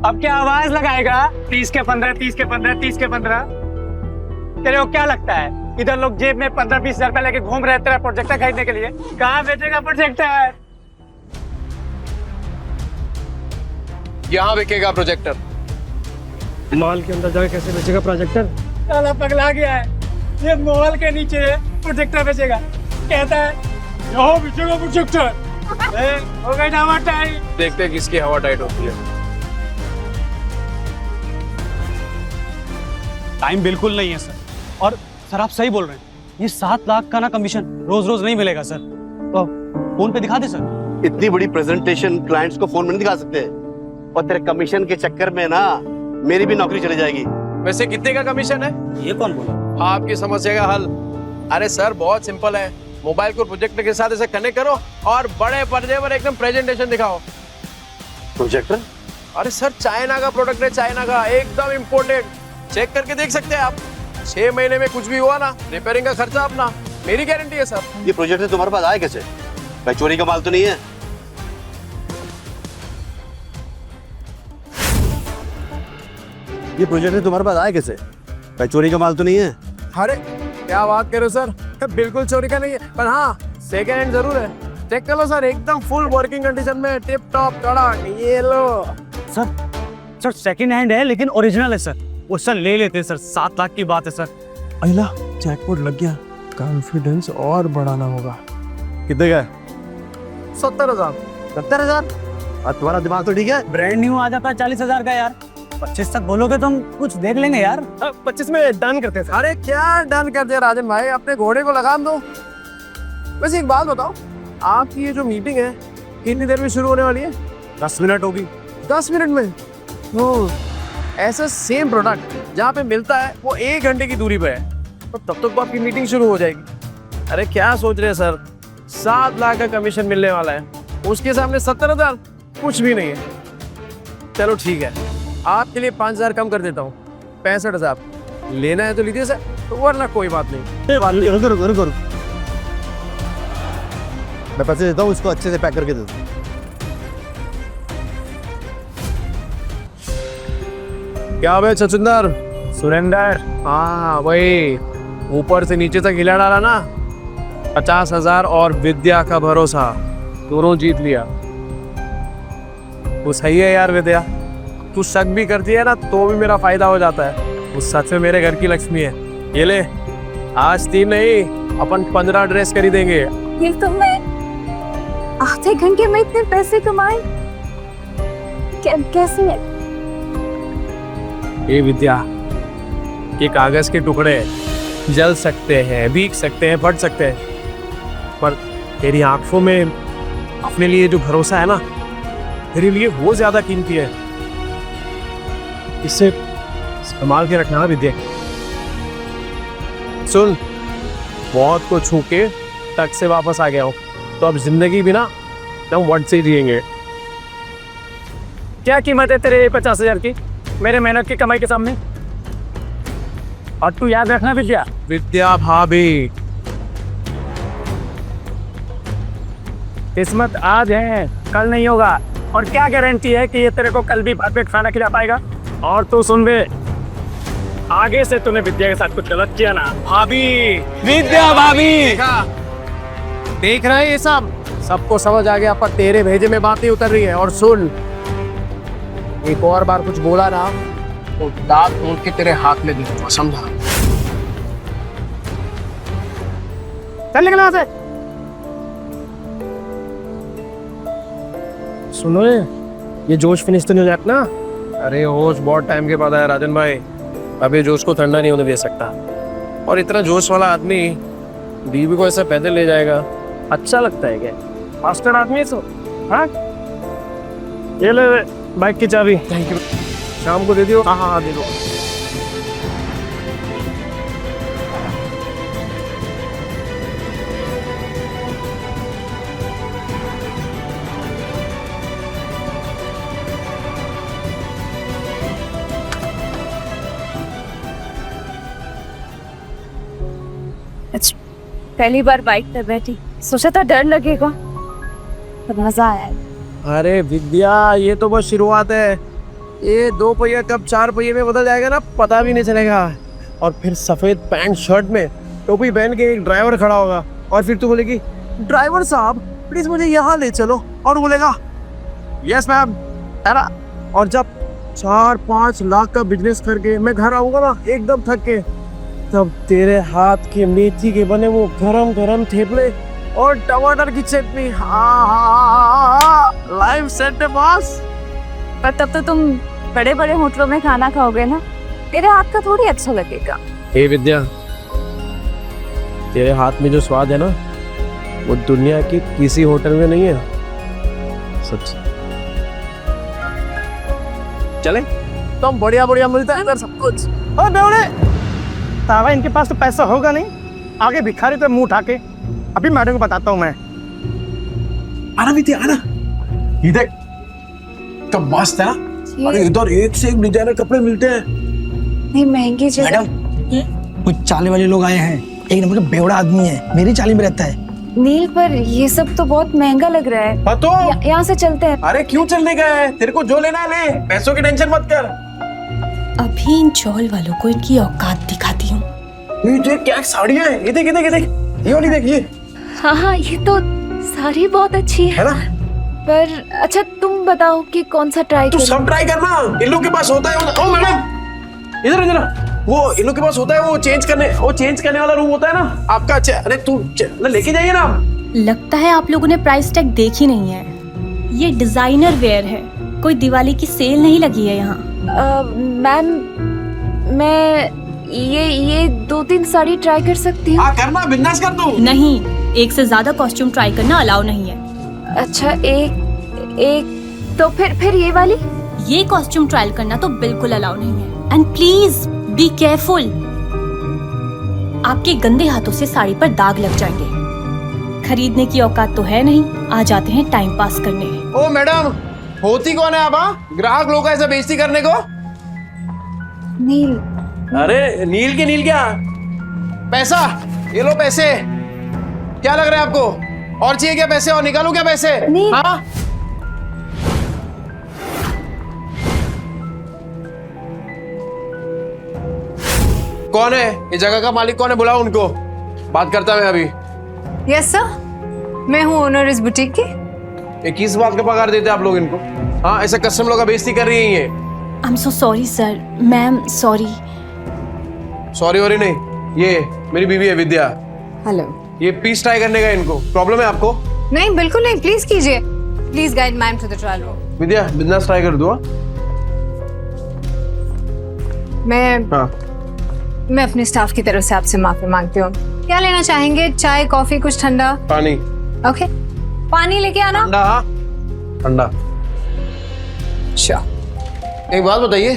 अब क्या आवाज लगाएगा? 30 के 15, 30 के 15, 30 के 15। तेरे को क्या लगता है इधर लोग जेब में 15-20 हजार रुपए लेके घूम रहे तेरा प्रोजेक्टर खरीदने के लिए? कहाँ बेचेगा प्रोजेक्टर? यहाँ बिकेगा प्रोजेक्टर। मॉल के अंदर जाके कैसे बेचेगा प्रोजेक्टर? साला पगला गया है, ये मॉल के नीचे प्रोजेक्टर बेचेगा, कहता है यहाँ बेचेगा प्रोजेक्टर। हो गई ना टाइम। देखते हैं किसकी हवा टाइट होती है। टाइम बिल्कुल नहीं है सर, और सर आप सही बोल रहे हैं। ये 7 लाख का ना कमीशन रोज रोज नहीं मिलेगा सर। तो फोन पे दिखा दे सर। इतनी बड़ी प्रेजेंटेशन क्लाइंट्स को फोन में नहीं दिखा सकते, और तेरे कमीशन के चक्कर में ना मेरी भी नौकरी चली जाएगी। वैसे कितने का कमीशन है? ये कौन बोला? आपकी समस्या का हल। अरे सर बहुत सिंपल है, मोबाइल को प्रोजेक्टर के साथ ऐसे कनेक्ट करो और बड़े पर्दे पर एकदम प्रेजेंटेशन दिखाओ। प्रोजेक्टर? अरे सर चाइना का प्रोडक्ट है, चाइना का, एकदम इम्पोर्टेड। चेक करके देख सकते हैं आप। 6 महीने में कुछ भी हुआ ना, रिपेयरिंग का खर्चा अपना, मेरी गारंटी है सर। ये प्रोजेक्टर तुम्हारे पास आया कैसे? भाई चोरी का माल तो नहीं है? ये प्रोजेक्टर तुम्हारे पास आया कैसे? भाई चोरी का माल तो नहीं है? अरे क्या बात कर रहे हो सर, बिल्कुल चोरी का नहीं है, पर हाँ सेकेंड हैंड जरूर है। चेक कर लो सर, एकदम फुल वर्किंग कंडीशन में, टिप टॉप कड़क। ये लो सर सेकंड हैंड है लेकिन ओरिजिनल है सर। वो सर ले लेते हैं सर, 7 लाख की बात है सर। अहिला जैकपॉट लग गया, कॉन्फिडेंस और बढ़ाना होगा। कितने का? 70,000। 70,000? तुम्हारा दिमाग तो ठीक है? ब्रांड न्यू आ जाता है 40,000 का यार। 25 तक बोलोगे तो हम कुछ देख लेंगे यार। 25 में डन करते हैं। अरे क्या डन कर दिया राजन भाई, अपने घोड़े को लगाम दो। वैसे एक बात बताओ, आपकी ये जो मीटिंग है कितनी देर में शुरू होने वाली है? 10 मिनट होगी। 10 मिनट में? ऐसा सेम प्रोडक्ट जहाँ पे मिलता है वो 1 घंटे की दूरी पे है, तो तब तक तो आपकी मीटिंग शुरू हो जाएगी। अरे क्या सोच रहे हैं सर, 7 लाख का कमीशन मिलने वाला है, उसके सामने 70,000 कुछ भी नहीं है। चलो ठीक है, आपके लिए 5,000 कम कर देता हूँ, 65,000। लेना है तो लीजिए सर, वरना कोई बात नहीं। रुको। मैं पैसे देता हूँ, इसको अच्छे से पैक करके दे दो। क्या बे छछुंदर? सुरेंदर, हाँ वही, ऊपर से नीचे तक हिला डाला ना। 50,000 और विद्या का भरोसा, दोनों जीत लिया। वो सही है यार विद्या, तू शक भी करती है ना तो भी मेरा फायदा हो जाता है। वो सच में मेरे घर की लक्ष्मी है। ये ले, आज 3 नहीं, अपन 15 ड्रेस खरीदेंगे। ये तो मैं आधे घंटे में इतने पैसे कमाए, कैसे? ये विद्या, ये कागज के टुकड़े जल सकते हैं, भीग सकते हैं, फट सकते हैं, पर तेरी आंखों में अपने लिए जो भरोसा है ना, तेरे लिए वो ज्यादा कीमती है। इसे संभाल के रखना विद्या। सुन, बहुत को छू के तक से वापस आ गया हूँ, तो अब जिंदगी भी ना हम वट से ही जिएंगे। क्या कीमत है तेरे 50,000 की मेरे मेहनत की कमाई के सामने? और तू याद रखना विद्या, विद्या भाभी, किस्मत आज है, कल नहीं होगा। और क्या गारंटी है कि ये तेरे को कल भी परफेक्ट खाना खिला पाएगा? और तू सुन बे, आगे से तूने विद्या के साथ कुछ गलत किया ना, भाभी, विद्या भाभी, देख रहे हैं ये सबको समझ आ गया, पर तेरे भेजे में बात नहीं उतर रही है। और सुन, एक और बार कुछ बोला ना तो दांत तोड़ के तेरे हाथ में दे दूंगा, समझा? चल निकल वहां से। सुनो, ये जोश फिनिश तो नहीं हो जाता ना? अरे होश बहुत टाइम के बाद आया राजन भाई, अभी जोश को ठंडा नहीं होने दे सकता। और इतना जोश वाला आदमी बीवी को ऐसे पैदल ले जाएगा, अच्छा लगता है क्या? मास्टर आदमी है सो। हाँ, ये ले बाइक की चाबी। Thank you. शाम को दे दियो। हाँ दे दो। पहली बार बाइक पे बैठी, सोचा था डर लगेगा, पर मजा आया। अरे विद्या, ये तो बस शुरुआत है। ये 2 पहिया कब 4 पहिए में बदल जाएगा ना, पता भी नहीं चलेगा। और फिर सफेद पैंट शर्ट में टोपी पहन के एक ड्राइवर खड़ा होगा, और फिर तू बोलेगी, ड्राइवर साहब प्लीज मुझे यहाँ ले चलो, और बोलेगा यस मैम, है ना? और जब 4-5 लाख का बिजनेस करके मैं घर आऊंगा ना एकदम थक के, तब तेरे हाथ के मेथी के बने वो गरम गरम थेपले और टमाटर की चटनी, लाइव सेट है बॉस। पर तब तो तुम बड़े बड़े होटलों में खाना खाओगे ना, तेरे हाथ का थोड़ी अच्छा लगेगा। हे विद्या, तेरे हाथ में जो स्वाद है ना, वो दुनिया के किसी होटल में नहीं है, सच। चले तो हम बढ़िया बढ़िया मिलता है इधर सब कुछ। ओ बेवड़े, तावा इनके पास तो पैसा होगा नहीं, आगे भिखारी तो मुंह उठा के। अभी मैडम को बताता हूँ मैं। आना विद्या, आना, ये देख तो मस्त है ना। अरे इधर एक से एक डिजाइनर कपड़े मिलते हैं। नहीं महंगी जगह। मैडम, कुछ चाले वाले लोग आए हैं, एक नंबर का बेवड़ा आदमी है, मेरी चाली में रहता है। नील, पर ये सब तो बहुत महंगा लग रहा है। तो यहाँ से चलते हैं। अरे क्यों चलने का है, तेरे को जो लेना है ले, पैसों की टेंशन मत कर। अभी इन चौल वालों को इनकी औकात दिखाती हूँ। ये देख क्या साड़ियाँ हैं, ये देख ये देख ये देख, ये वाली देख, ये। हाँ, ये तो साड़ी बहुत अच्छी है ना? पर अच्छा तुम बताओ कि कौन सा ट्राई तू सब ट्राई करना, इन लोग के पास होता है। ओ मैडम, इधर इधर, वो इन लोग के पास होता है, वो चेंज करने वाला रूम होता है ना आपका। अरे तू लेके जाइए ना। लगता है आप लोगों ने प्राइस टैग देखी नहीं है। ये डिजाइनर वेयर है, कोई दिवाली की सेल नहीं लगी है यहाँ। मैम, मैं ये 2-3 साड़ी ट्राई कर सकती हूँ? करना, बिजनेस कर तू। नहीं, एक से ज्यादा कॉस्ट्यूम ट्राई करना अलाउ नहीं है। अच्छा, एक तो फिर ये वाली? ये कॉस्ट्यूम ट्रायल करना तो बिल्कुल अलाउ नहीं है। एंड प्लीज बी केयरफुल, आपके गंदे हाथों से साड़ी पर दाग लग जाएंगे। खरीदने की औकात तो है नहीं, आ जाते हैं टाइम पास करने। ओ मैडम, होती कौन है आप? ग्राहक लोग ऐसा बेइज्जती करने को? नील। अरे नील के नील क्या? पैसा, ये लो पैसे। क्या लग रहा है आपको? और चाहिए क्या पैसे? और निकालो क्या पैसे? नील। हाँ? कौन है ये जगह का मालिक? कौन है? बुलाओ उनको, बात करता मैं अभी। यस सर, मैं हूँ ओनर इस बुटीक की। 21 बात का पगार देते आप लोग इनको? हाँ, ऐसे कस्टमर लोग का बेइज्जती कर रही है ये। I am so sorry sir. Ma'am sorry. Sorry worry नहीं, ये मेरी बीवी है विद्या। हेलो। ये पीस ट्राई करने का इनको प्रॉब्लम है आपको? नहीं बिल्कुल नहीं, प्लीज कीजिए। Please guide ma'am to the trial room. Vidya business try कर दो। मैं अपने स्टाफ की तरफ से आपसे माफी मांगती हूँ। क्या लेना चाहेंगे? चाय, कॉफी, कुछ ठंडा? पानी। ओके, पानी लेके आना। ठंडा। ठंडा। एक बात बताइए,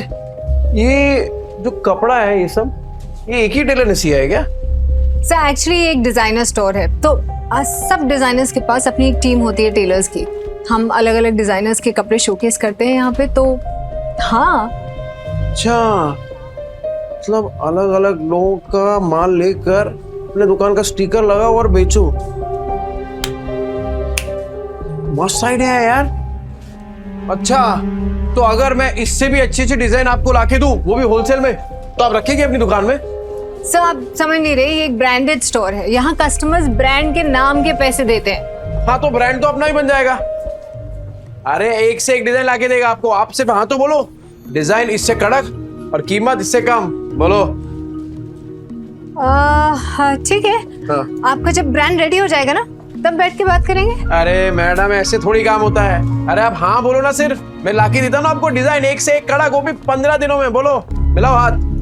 ये जो कपड़ा है ये सब, ये एक ही टेलर ने सिया है क्या? सर एक्चुअली एक डिजाइनर स्टोर है, तो सब डिजाइनर्स के पास अपनी एक टीम होती है टेलर्स की। हम अलग अलग डिजाइनर्स के कपड़े शोकेस करते हैं यहाँ पे। तो हाँ। अच्छा, मतलब अलग अलग लोगों का माल लेकर अपने दुकान का स्टिकर लगाओ और बेचो। मस्त आइडिया है यार। अच्छा, तो अगर मैं इससे भी अच्छी अच्छी डिजाइन आपको लाके दूं, वो भी होलसेल में, तो आप रखेंगे अपनी दुकान में? सर आप समझ नहीं रहे, ये एक ब्रांडेड स्टोर है। यहाँ कस्टमर्स ब्रांड के नाम के पैसे देते हैं। हाँ, तो ब्रांड तो अपना ही बन जाएगा। अरे एक से एक डिजाइन लाके देगा आपको। आप सिर्फ हाँ तो बोलो, डिजाइन इससे कड़क और कीमत इससे कम। बोलो। ठीक है। आपका जब ब्रांड रेडी हो जाएगा ना, तब बैठ के बात करेंगे। अरे मैडम, ऐसे थोड़ी काम होता है। अरे आप हाँ बोलो ना, सिर्फ मैं लाके देता हूँ आपको डिजाइन एक से एक कड़क, वो भी 15 दिनों में। बोलो, मिलाओ हाथ।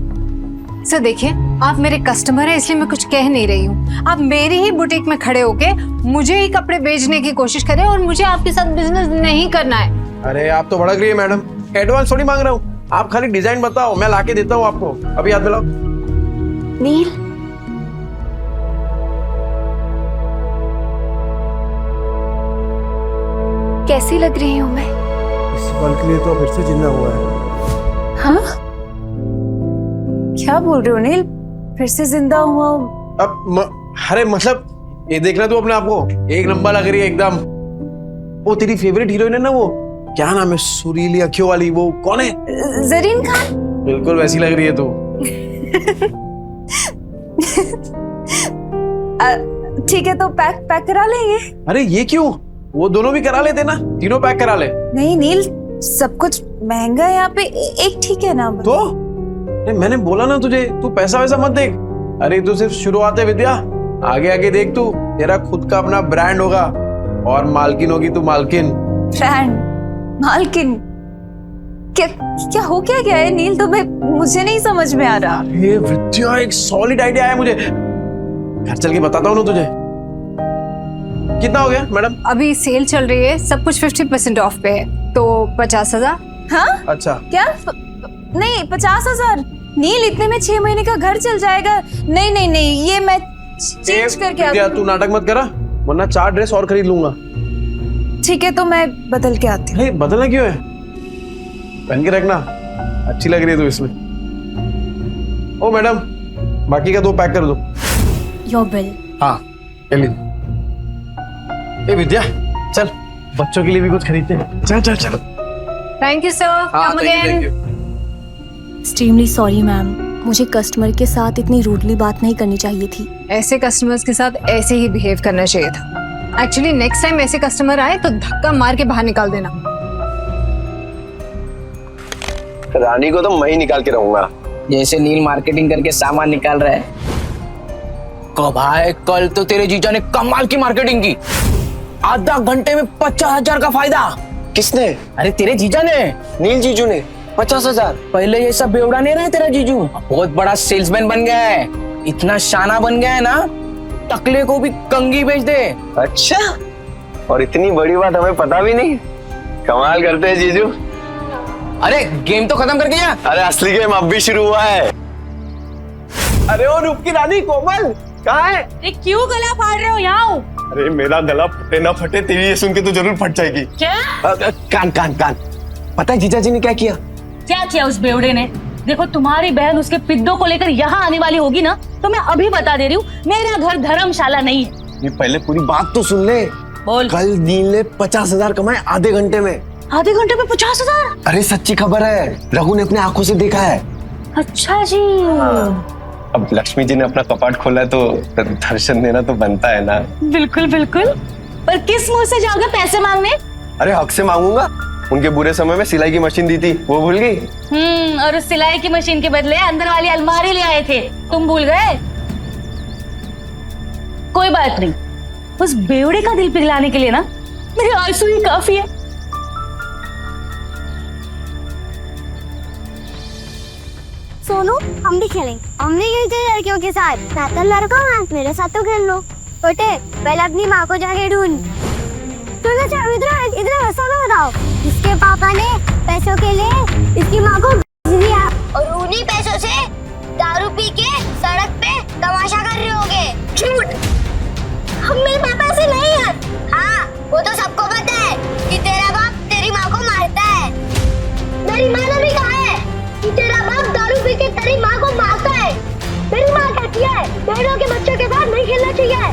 सर देखिए, आप मेरे कस्टमर हैं, इसलिए मैं कुछ कह नहीं रही हूँ। आप मेरी ही बुटीक में खड़े होके मुझे ही कपड़े बेचने की कोशिश करें, और मुझे आपके साथ बिजनेस नहीं करना है। अरे आप तो भड़क रही है मैडम। एडवांस थोड़ी मांग रहा हूँ, आप खाली डिजाइन बताओ, मैं लाके देता हूँ आपको। अभी हाथ मिलाओ। नील, कैसी लग रही हूँ मैं? इस पल के लिए तो फिर से जिंदा हुआ है। हाँ? क्या बोल रहे हो नील? फिर से जिंदा हुआ हूँ? अरे मतलब ये देखना तू अपने आप को, एक नंबर लग रही है एकदम। वो तेरी फेवरेट हीरोइन है ना, वो क्या नाम है, सुरीली अखियों वाली, वो कौन है? जरीन खान। बिल्कुल वैसी लग रही है तू। ठीक है, तो पैक करा लेंगे। अरे ये क्यों? वो दोनों भी करा लेते ना, तीनों पैक करा ले। नहीं नील, सब कुछ महंगा है यहाँ पे, एक ठीक है ना? तो मैंने बोला ना तुझे, तू पैसा वैसा मत देख। अरे तू सिर्फ शुरुआत है विद्या, आगे आगे देख तू, तेरा खुद का अपना ब्रांड होगा और मालकिन होगी तू, मालकिन। ब्रांड? मालकिन? क्या हो क्या गया है नील? तो मुझे नहीं समझ में आ रहा। ये विद्या, एक सॉलिड आइडिया है मुझे। घर चल के बताता हूँ ना तुझे। कितना हो गया मैडम? अभी सेल चल रही है, सब कुछ 50% ऑफ पे है, तो 50,000। हाँ? अच्छा। क्या? नहीं, 50,000 नील, इतने में 6 महीने का घर चल जाएगा। नहीं नहीं नहीं, ये मैं चेंज करके विद्या, तू नाटक मत करा, वरना 4 ड्रेस और खरीद लूंगा। ठीक है, तो मैं बदल के आती हूँ। नहीं, बदलना क्यों है? पहन के रखना, अच्छी लग रही है तू इसमें। ओ मैडम, बाकी का 2 पैक कर दो। Your bill. हाँ, ए विद्या, चल बच्चों के लिए भी कुछ खरीदते हैं। चल चल चल। Thank you sir, come again. Extremely sorry ma'am, मुझे कस्टमर के साथ इतनी रूडली बात नहीं करनी चाहिए थी। ऐसे कस्टमर्स के साथ ऐसे ही बिहेव करना चाहिए था। एक्चुअली नेक्स्ट टाइम ऐसे कस्टमर आए तो धक्का मार के बाहर निकाल देना। रानी को तो मैं ही निकाल के रहूंगा, जैसे नील मार्केटिंग करके सामान निकाल रहा है। भाई कल तो तेरे जीजा ने कमाल की मार्केटिंग की, आधा घंटे में 50,000 का फायदा। किसने? अरे तेरे जीजा ने, नील जीजू ने। 50,000? पहले ये सब बेवड़ा नहीं रहे तेरा जीजू, बहुत बड़ा सेल्समैन बन गया है, इतना शाना बन गया है ना, टकले को भी कंगी बेच दे। अच्छा, और इतनी बड़ी बात हमें पता भी नहीं। कमाल करते हैं जीजू। अरे गेम तो खत्म करके जा। अरे असली गेम अब भी शुरू हुआ है। अरे ओ रूप की रानी कोमल कहाँ है? अरे क्यों गला फाड़ रहे हो? यहाँ अरे मेरा गला फटे ना फटे, तेरी ये सुन के तो जरूर फट जाएगी। क्या? कान कान कान। पता है जीजा जी ने क्या किया? क्या किया उस बेवड़े ने? देखो तुम्हारी बहन उसके पिद्दों को लेकर यहाँ आने वाली होगी ना, तो मैं अभी बता दे रही हूँ, मेरा घर धर्मशाला नहीं है। ये पहले पूरी बात तो सुन ले। बोल। कल नील ने 50,000 कमाए आधे घंटे में। आधे घंटे में 50,000? अरे सच्ची खबर है, रघु ने अपने आंखों से देखा है। अच्छा जी। अब लक्ष्मी जी ने अपना कपाट खोला है तो दर्शन देना तो बनता है ना। बिल्कुल बिल्कुल, पर किस मुंह से जाओगे पैसे मांगने? अरे हक से मांगूंगा। उनके बुरे समय में सिलाई की मशीन दी थी, वो भूल गई? और उस सिलाई की मशीन के बदले अंदर वाली अलमारी ले आए थे, तुम भूल गए? कोई बात नहीं, उस बेवड़े का दिल पिघलाने के लिए ना मेरे आंसू ही काफी है। सोनू, हम भी खेलेंगे। हम भी खेलते लड़कियों के साथ। मैं तो लड़का हूँ, मेरे साथ तो खेल लो। छोटे, पहले अपनी माँ को जाके ढूंढ। इधर सोनू बताओ। इसके पापा ने पैसों के लिए इसकी माँ को दिया और उन्हीं पैसों से दारू पी के सड़क पे तमाशा कर रहे होगे। झूठ। हम मेरे पापा ऐसे नहीं है। हाँ, वो तो सबको पता है कि तेरा बाप तेरी माँ को मारता है। मेरी माँ ने भी कहा है कि तेरा बाप दारू पी के तेरी माँ को मारता है। मेरी माँ कहती है बेड़ों के बच्चों के साथ नहीं खेलना चाहिए।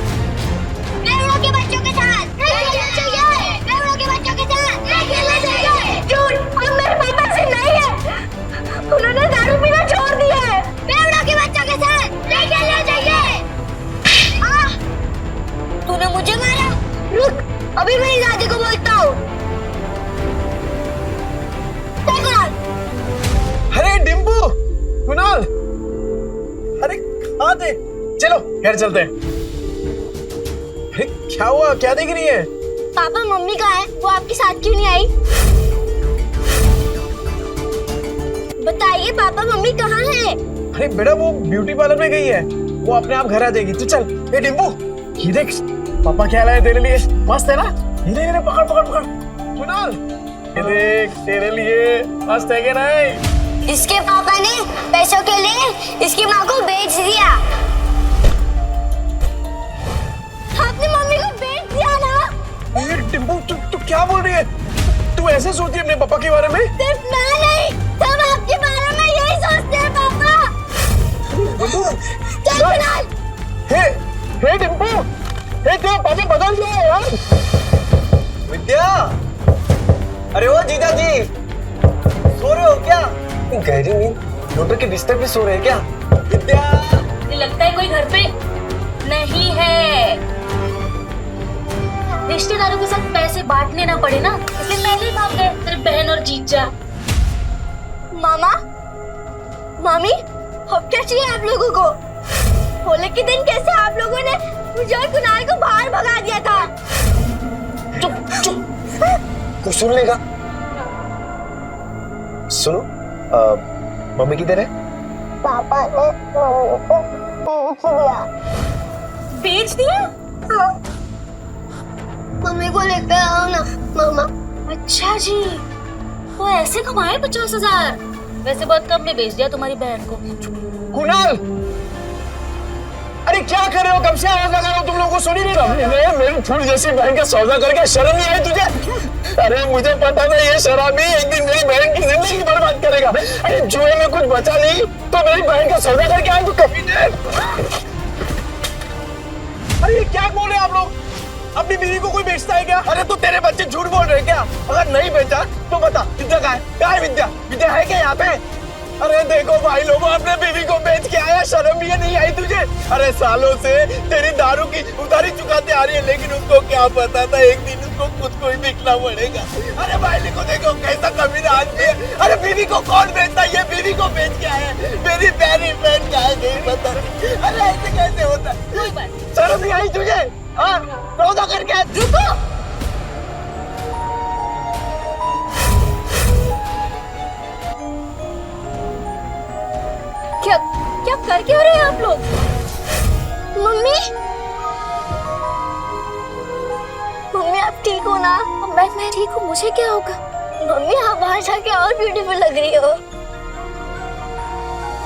बेड़ों के बच्चों के साथ नहीं खेलना चाहिए। बेड़ों के बच्चों के साथ नहीं खेलना चाहिए। झूठ। हम मेरे पापा से नहीं है, उन्होंने दारू पीना छोड़ दिया है। बेड़ों के बच्चों के साथ नहीं खेलना चाहिए। तूने मुझे मारा? रुक, अभी मेरी दादी को बोलता हूँ। अरे डिम्पू, कुणाल, अरे कहाँ थे? चलो घर चलते हैं। अरे क्या हुआ, क्या देख रही है? पापा मम्मी कहाँ है? वो आपके साथ क्यों नहीं आई? बताइए पापा मम्मी कहाँ है? अरे बेटा वो ब्यूटी पार्लर में गई है, वो अपने आप घर आ जाएगी। तू चल। ए डिम्पू, ये देख पापा क्या लाए तेरे लिए, मस्त है ना? धीरे धीरे पकड़ पकड़ पकड़। कुणाल, ये देख तेरे लिए मस्त है कि नहीं? इसके पापा ने पैसों के लिए इसकी माँ को बेच दिया। आपने मम्मी को बेच दिया ना? ये डिम्पू, तू क्या बोल रही है? तू ऐसे सोचती है अपने पापा के बारे में? सिर्फ मैं नहीं, सब आपके बारे में यही सोचते हैं पापा। चल कुणाल। हे डिम्पू, हे तेरे पापा बदल गए यार। विद्या, अरे ओ जीजा जी, सो रहे हो क्या? गहरी नींद, डॉक्टर के बिस्तर पे सो रहे हैं क्या? विद्या, मुझे लगता है कोई घर पे नहीं है। रिश्तेदारों के साथ पैसे बांटने ना पड़े ना, इसलिए पहले ही भाग गए तेरे बहन और जीजा। मामा, मामी, अब क्या चाहिए आप लोगों को? होली के दिन कैसे आप लोगों ने मुझे और कुणाल को बाहर भगा दिया था? चुप चुप, कुछ सुन लेगा। सुनो, मम्मी किधर है? पापा ने मम्मी को बेच दिया। हाँ। मम्मी को लेकर आओ ना मामा। अच्छा जी, वो ऐसे कमाए 50,000? वैसे बहुत कम में बेच दिया तुम्हारी बहन को। कुणाल, अरे क्या कर रहे हो? कब से आवाज लगा रहा हूं, तुम लोगों को सुन ही नहीं रहा? मेरी फूल जैसी बहन का सौदा करके शर्म नहीं आई तुझे? अरे मुझे पता था ये शराबी एक दिन मेरी बहन की जिंदगी बर्बाद करेगा। अरे जुए में कुछ बचा नहीं तो मेरी बहन का सौदा करके आए तो कभी नहीं। अरे ये क्या बोल रहे हैं आप लोग? अपनी बीवी को कोई बेचता है क्या? अरे तो तेरे बच्चे झूठ बोल रहे हैं क्या? अगर नहीं बेचा तो बता, विद्या कहाँ है? कहाँ है विद्या? विद्या है क्या यहाँ पे? अरे देखो भाई लोगों, अपने बीवी को बेच के आया, शर्म भी नहीं आई तुझे? अरे सालों से तेरी दारू की उधारी चुकाते आ रही है, लेकिन उसको क्या पता था एक दिन उसको खुद को ही बिकना पड़ेगा। अरे भाई को देखो कैसा कमीना आदमी है। अरे बीवी को कौन बेचता है? ये बीवी को बेच के आया, मेरी प्यारी बहन कहाँ गई पता नहीं। अरे ऐसे कैसे होता है? शर्म नहीं आई तुझे? हाँ, सौदा करके रुको। क्या क्या कर क्यों रहे हैं आप लोग? मम्मी, मम्मी आप ठीक हो ना? मैं ठीक हूँ, मुझे क्या होगा? मम्मी आप बाहर जाके और ब्यूटीफुल लग रही हो।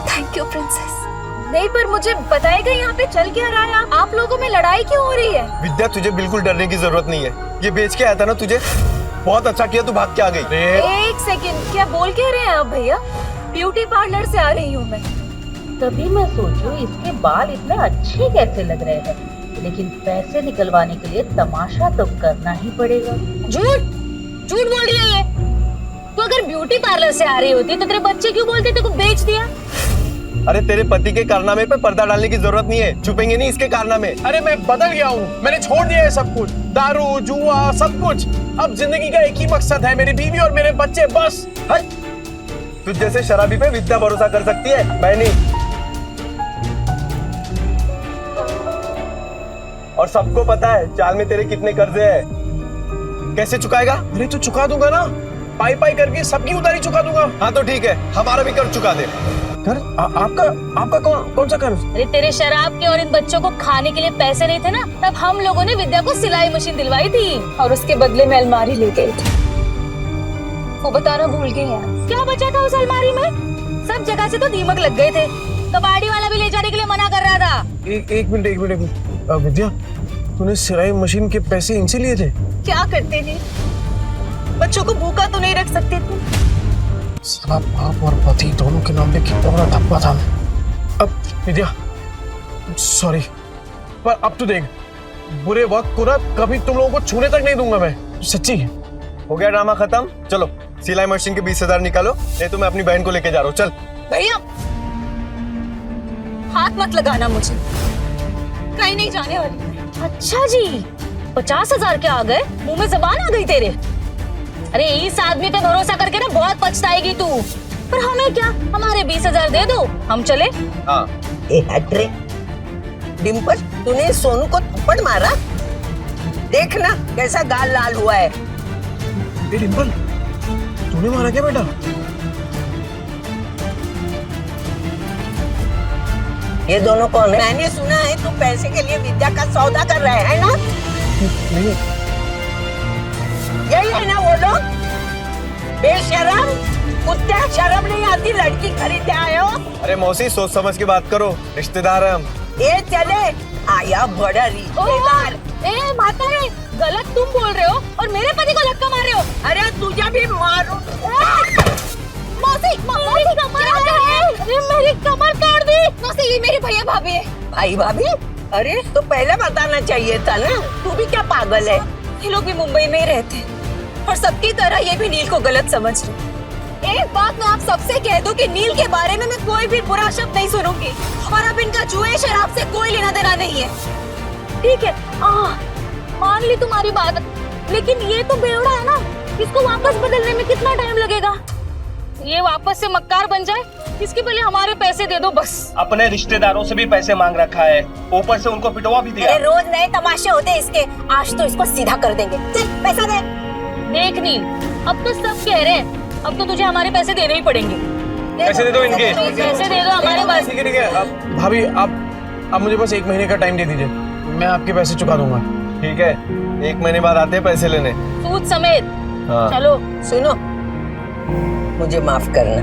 Thank you princess. नहीं पर मुझे बताएगा यहाँ पे चल क्या रहा है? आप लोगों में लड़ाई क्यों हो रही है? विद्या तुझे बिल्कुल डरने की जरूरत नहीं है, ये बेच के आया था ना तुझे, बहुत अच्छा किया तू भाग के आ गई। एक सेकंड, क्या बोल के रहे हैं आप भैया? ब्यूटी पार्लर से आ रही हूँ मैं। तभी मैं सोचूं इसके बाल इतने अच्छे कैसे लग रहे हैं, लेकिन पैसे निकलवाने के लिए तमाशा तो करना ही पड़ेगा। झूठ बोल रही है ये। तो अगर ब्यूटी पार्लर से आ रही होती तो तेरे बच्चे क्यों बोलते तेरे को बेच दिया? अरे तेरे पति के कारनामे पे पर्दा डालने की जरूरत नहीं है, छुपेंगे नहीं इसके कारनामे। अरे मैं बदल गया हूँ, मैंने छोड़ दिया है सब कुछ, दारू जुआ सब कुछ। अब जिंदगी का एक ही मकसद है, मेरी बीवी और मेरे बच्चे, बस। तुझ जैसे शराबी पे विद्या भरोसा कर सकती है, मैं नहीं। और सबको पता है चाल में तेरे कितने कर्जे हैं। कैसे चुकाएगा? अरे तो चुका दूंगा ना, पाई पाई करके सबकी उधारी चुका दूंगा। हाँ तो ठीक है, हमारा भी कर्ज चुका दे। कर आपका कौन सा कर्ज? अरे तेरे शराब के और इन बच्चों को खाने के लिए पैसे नहीं थे ना, तब हम लोगों ने विद्या को सिलाई मशीन दिलवाई थी और उसके बदले में अलमारी ले गए थे। वो बताना भूल गए हैं। क्या बचा था उस अलमारी में? सब जगह से तो दीमक लग गए थे, कबाड़ी वाला भी ले जाने के लिए मना कर रहा था। एक मिनट विद्या, तूने सिलाई मशीन के पैसे इनसे लिए थे? क्या करते थे? बच्चों को भूखा तो नहीं रख सकते थे। साला बाप और पति दोनों के नाम पे कितना बड़ा धब्बा था। अब विद्या सॉरी, पर अब तो देख, बुरे वक्त को ना कभी तुम लोगों को छूने तक नहीं दूंगा मैं, सच्ची। हो गया ड्रामा खत्म, चलो सिलाई मशीन के 20,000 निकालो, नहीं तो मैं अपनी बहन को लेके जा रहा हूँ। चल भैया हाथ मत लगाना मुझे, कहीं नहीं जाने वाली। अच्छा जी, 50,000 के आ गए, मुंह में जबान आ गई तेरे। अरे इस आदमी पे भरोसा करके ना बहुत पछताएगी तू। पर हमें क्या, हमारे 20,000 दे दो, हम चले। हाँ। डिम्पल, तूने सोनू को थप्पड़ मारा? देखना कैसा गाल लाल हुआ है। डिम्पल, तूने मारा क्या बेटा? ये दोनों कौन है? मैंने सुना है तू पैसे के लिए विद्या का सौदा कर रहे है ना? नहीं। यही है ना वो लोग? बेशरम कुत्ते, शर्म नहीं आती? लड़की खरीदे आए हो? अरे मौसी, सोच समझ के बात करो, रिश्तेदार है हम। ये चले आया बड़ा रिश्तेदार। ए माता रे, गलत तुम बोल रहे हो और मेरे पति को धक्का मार रहे हो। अरे तुझे भी मारूं। मौसी, मेरी कमर है। मेरी कमर काट दी। मौसी, ये मेरे भैया भाभी है। भाई भाभी? अरे तो पहले बताना चाहिए था ना, तू भी क्या पागल है? ये लोग भी मुंबई में ही रहते हैं और सबकी तरह ये भी नील को गलत समझ रहे। एक बात मैं आप सबसे कह दूं कि नील के बारे में मैं कोई भी बुरा शब्द नहीं सुनूंगी और अब इनका जुए शराब से कोई लेना देना नहीं है। ठीक है, मान ली तुम्हारी बात, लेकिन ये तो बेवड़ा है ना, इसको वापस बदलने में कितना टाइम लगेगा? ये वापस से मक्कार बन जाए, इसके पहले हमारे पैसे दे दो बस। अपने रिश्तेदारों से भी पैसे मांग रखा है, ऊपर से उनको पिटवा भी दिया। रोज नए तमाशे होते हैं इसके, आज तो इसको सीधा कर देंगे। चल पैसा दे। देख नील, अब तो सब कह रहे हैं, अब तो तुझे हमारे पैसे देने ही पड़ेंगे। पैसे दे दो इनके। पैसे दे दो हमारे पास। ठीक है। अब भाभी, आप मुझे बस 1 महीने का टाइम दे दीजिए, मैं आपके पैसे चुका दूंगा। ठीक है, 1 महीने बाद आते हैं पैसे लेने, सूद समेत। हाँ। चलो। सुनो, मुझे माफ करना,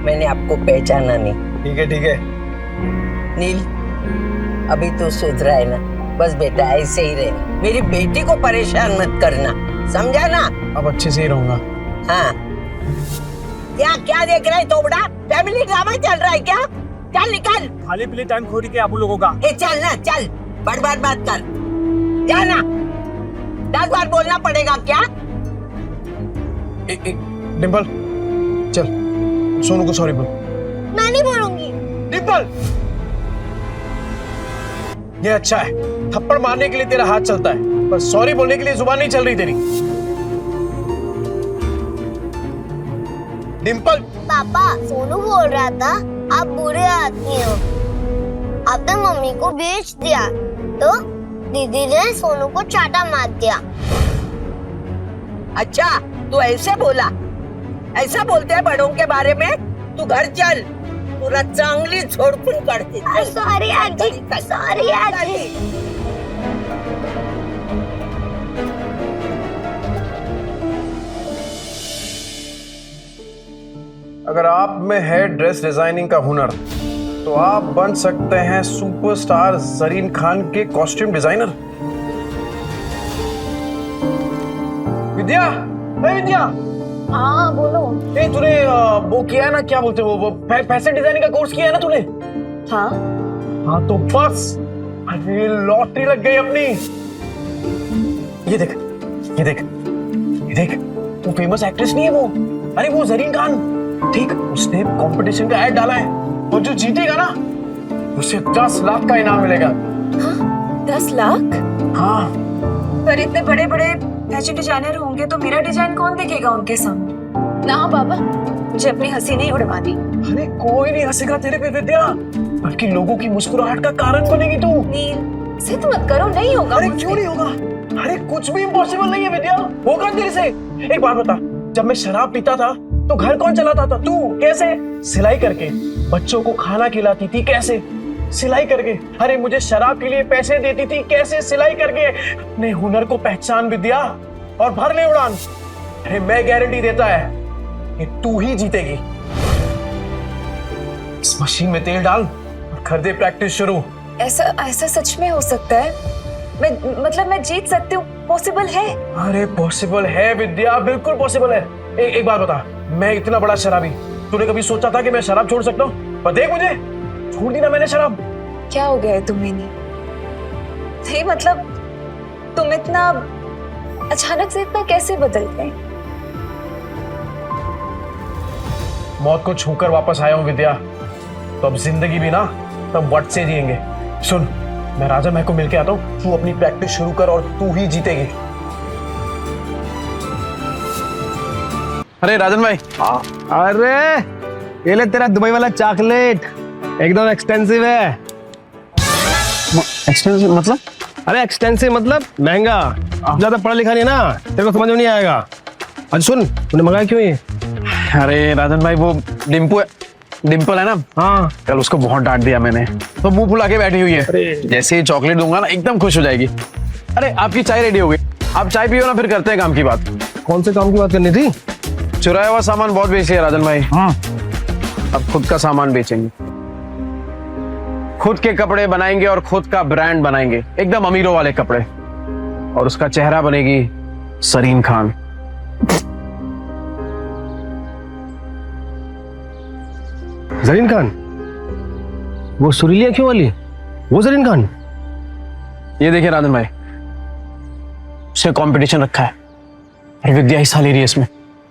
मैंने आपको पहचाना नहीं। ठीक है। नील, अभी तो सुधरा है ना? बस बेटा ऐसे ही रहे, मेरी बेटी को परेशान मत करना, समझा ना? अब अच्छे से ही रहूंगा। हाँ। क्या देख रहे तोबड़ा? फैमिली ड्रामा चल रहा है क्या? चल निकल। खाली पीले टाइम खो रही है आप लोगों का। चल ना, चल, बर्बाद बात कर, जाना। 10 बार बोलना पड़ेगा क्या? डिम्पल चल, सोनू को सॉरी बोल। मैं नहीं बोलूंगी। डिम्पल, ये अच्छा है, थप्पड़ मारने के लिए तेरा हाथ चलता है, पर सॉरी बोलने के लिए जुबान नहीं चल रही तेरी। डिम्पल। पापा, सोनू बोल रहा था आप बुरे आदमी हो, आपने मम्मी को बेच दिया, तो दीदी ने सोनू को चाटा मार दिया। अच्छा, तू ऐसे बोला? ऐसा बोलते हैं बड़ों के बारे में? तू घर चल, पूरा चांगली झोड़पून करते। सॉरी आजी, सॉरी आजी। अगर आप में है ड्रेस डिजाइनिंग का हुनर, तो आप बन सकते हैं सुपरस्टार जरीन खान के कॉस्ट्यूम डिजाइनर। विद्या, विद्या, हाँ बोलो। ए तूने वो किया है ना, क्या बोलते हैं वो फैशन डिजाइनिंग का कोर्स किया है ना तूने? हाँ हाँ तो बस, अरे लॉटरी लग गई अपनी। ये देख ये देख ये देख, वो फेमस एक्ट्रेस नहीं है वो, अरे वो जरीन खान, ठीक, उसने कंपटीशन का ऐड डाला है और जो जीतेगा ना उसे 10 लाख का इनाम मिलेगा। हाँ, 10 लाख? हाँ। पर इतने बड़े बड़े फैशन डिजाइनर होंगे तो मेरा डिजाइन कौन देखेगा उनके सामने? ना बाबा, मुझे अपनी हंसी नहीं उड़वानी। अरे कोई नहीं हंसेगा तेरे पे विद्या, बल्कि लोगों की मुस्कुराहट का कारण बनेगी तू। नील, जिद मत करो, नहीं होगा। अरे क्यों नहीं होगा? अरे कुछ भी इम्पॉसिबल नहीं है विद्या, होगा तेरे से। एक बात बता, जब मैं शराब पीता था तो घर कौन चलाता था? तू। कैसे? सिलाई करके। बच्चों को खाना खिलाती थी, कैसे? सिलाई करके। अरे मुझे शराब के लिए पैसे देती थी, कैसे? सिलाई करके। अपने हुनर को पहचान विद्या और भर ले उड़ान। अरे मैं गारंटी देता है कि तू ही जीतेगी। इस मशीन में तेल डाल और कर दे प्रैक्टिस शुरू। ऐसा सच में हो सकता है? मैं जीत सकती हूँ? पॉसिबल है? अरे पॉसिबल है विद्या, बिल्कुल पॉसिबल है। एक बात बता, मैं इतना बड़ा शराबी, तूने कभी सोचा था कि मैं शराब छोड़ सकता हूँ? पर देख मुझे, छोड़ दी ना मैंने शराब। क्या हो गया है तुम्हें? नहीं मतलब तुम इतना अचानक से इतना कैसे बदल गए? मौत को छूकर वापस आया हूँ विद्या, तो अब जिंदगी भी ना तब वट से जिएंगे। सुन, मैं राजन भाई को मिलके आता हूँ, तू अपनी प्रैक्टिस शुरू कर और तू ही जीतेगी। अरे राजन भाई। अरे ये ले तेरा दुबई वाला चॉकलेट, एकदम एक्सपेंसिव है। एक्सपेंसिव मतलब? अरे एक्सटेंसिव मतलब महंगा। ज्यादा पढ़ा लिखा नहीं है ना, तेरे को समझ में नहीं आएगा। अच्छा सुन, तूने मंगाया क्यों ये? अरे राजन भाई, वो डिम्पल है ना, हाँ, कल उसको बहुत डांट दिया मैंने, तो मुंह फुला के बैठी हुई है। जैसे ही चॉकलेट दूंगा ना एकदम खुश हो जाएगी। अरे आपकी चाय रेडी हो गई, आप चाय पियो ना, फिर करते हैं काम की बात। कौन से काम की बात करनी थी? चुराया हुआ सामान बहुत बेच लिया राजन भाई। हाँ, अब खुद का सामान बेचेंगे, खुद के कपड़े बनाएंगे और खुद का ब्रांड बनाएंगे, एकदम अमीरों वाले कपड़े। और उसका चेहरा बनेगी सरीन खान। जरीन खान? वो सुरीली आंखों वाली, वो जरीन खान? ये देखिए राजन भाई, उसने कंपटीशन रखा है और विद्या हिस्सा ले रही है इसमें।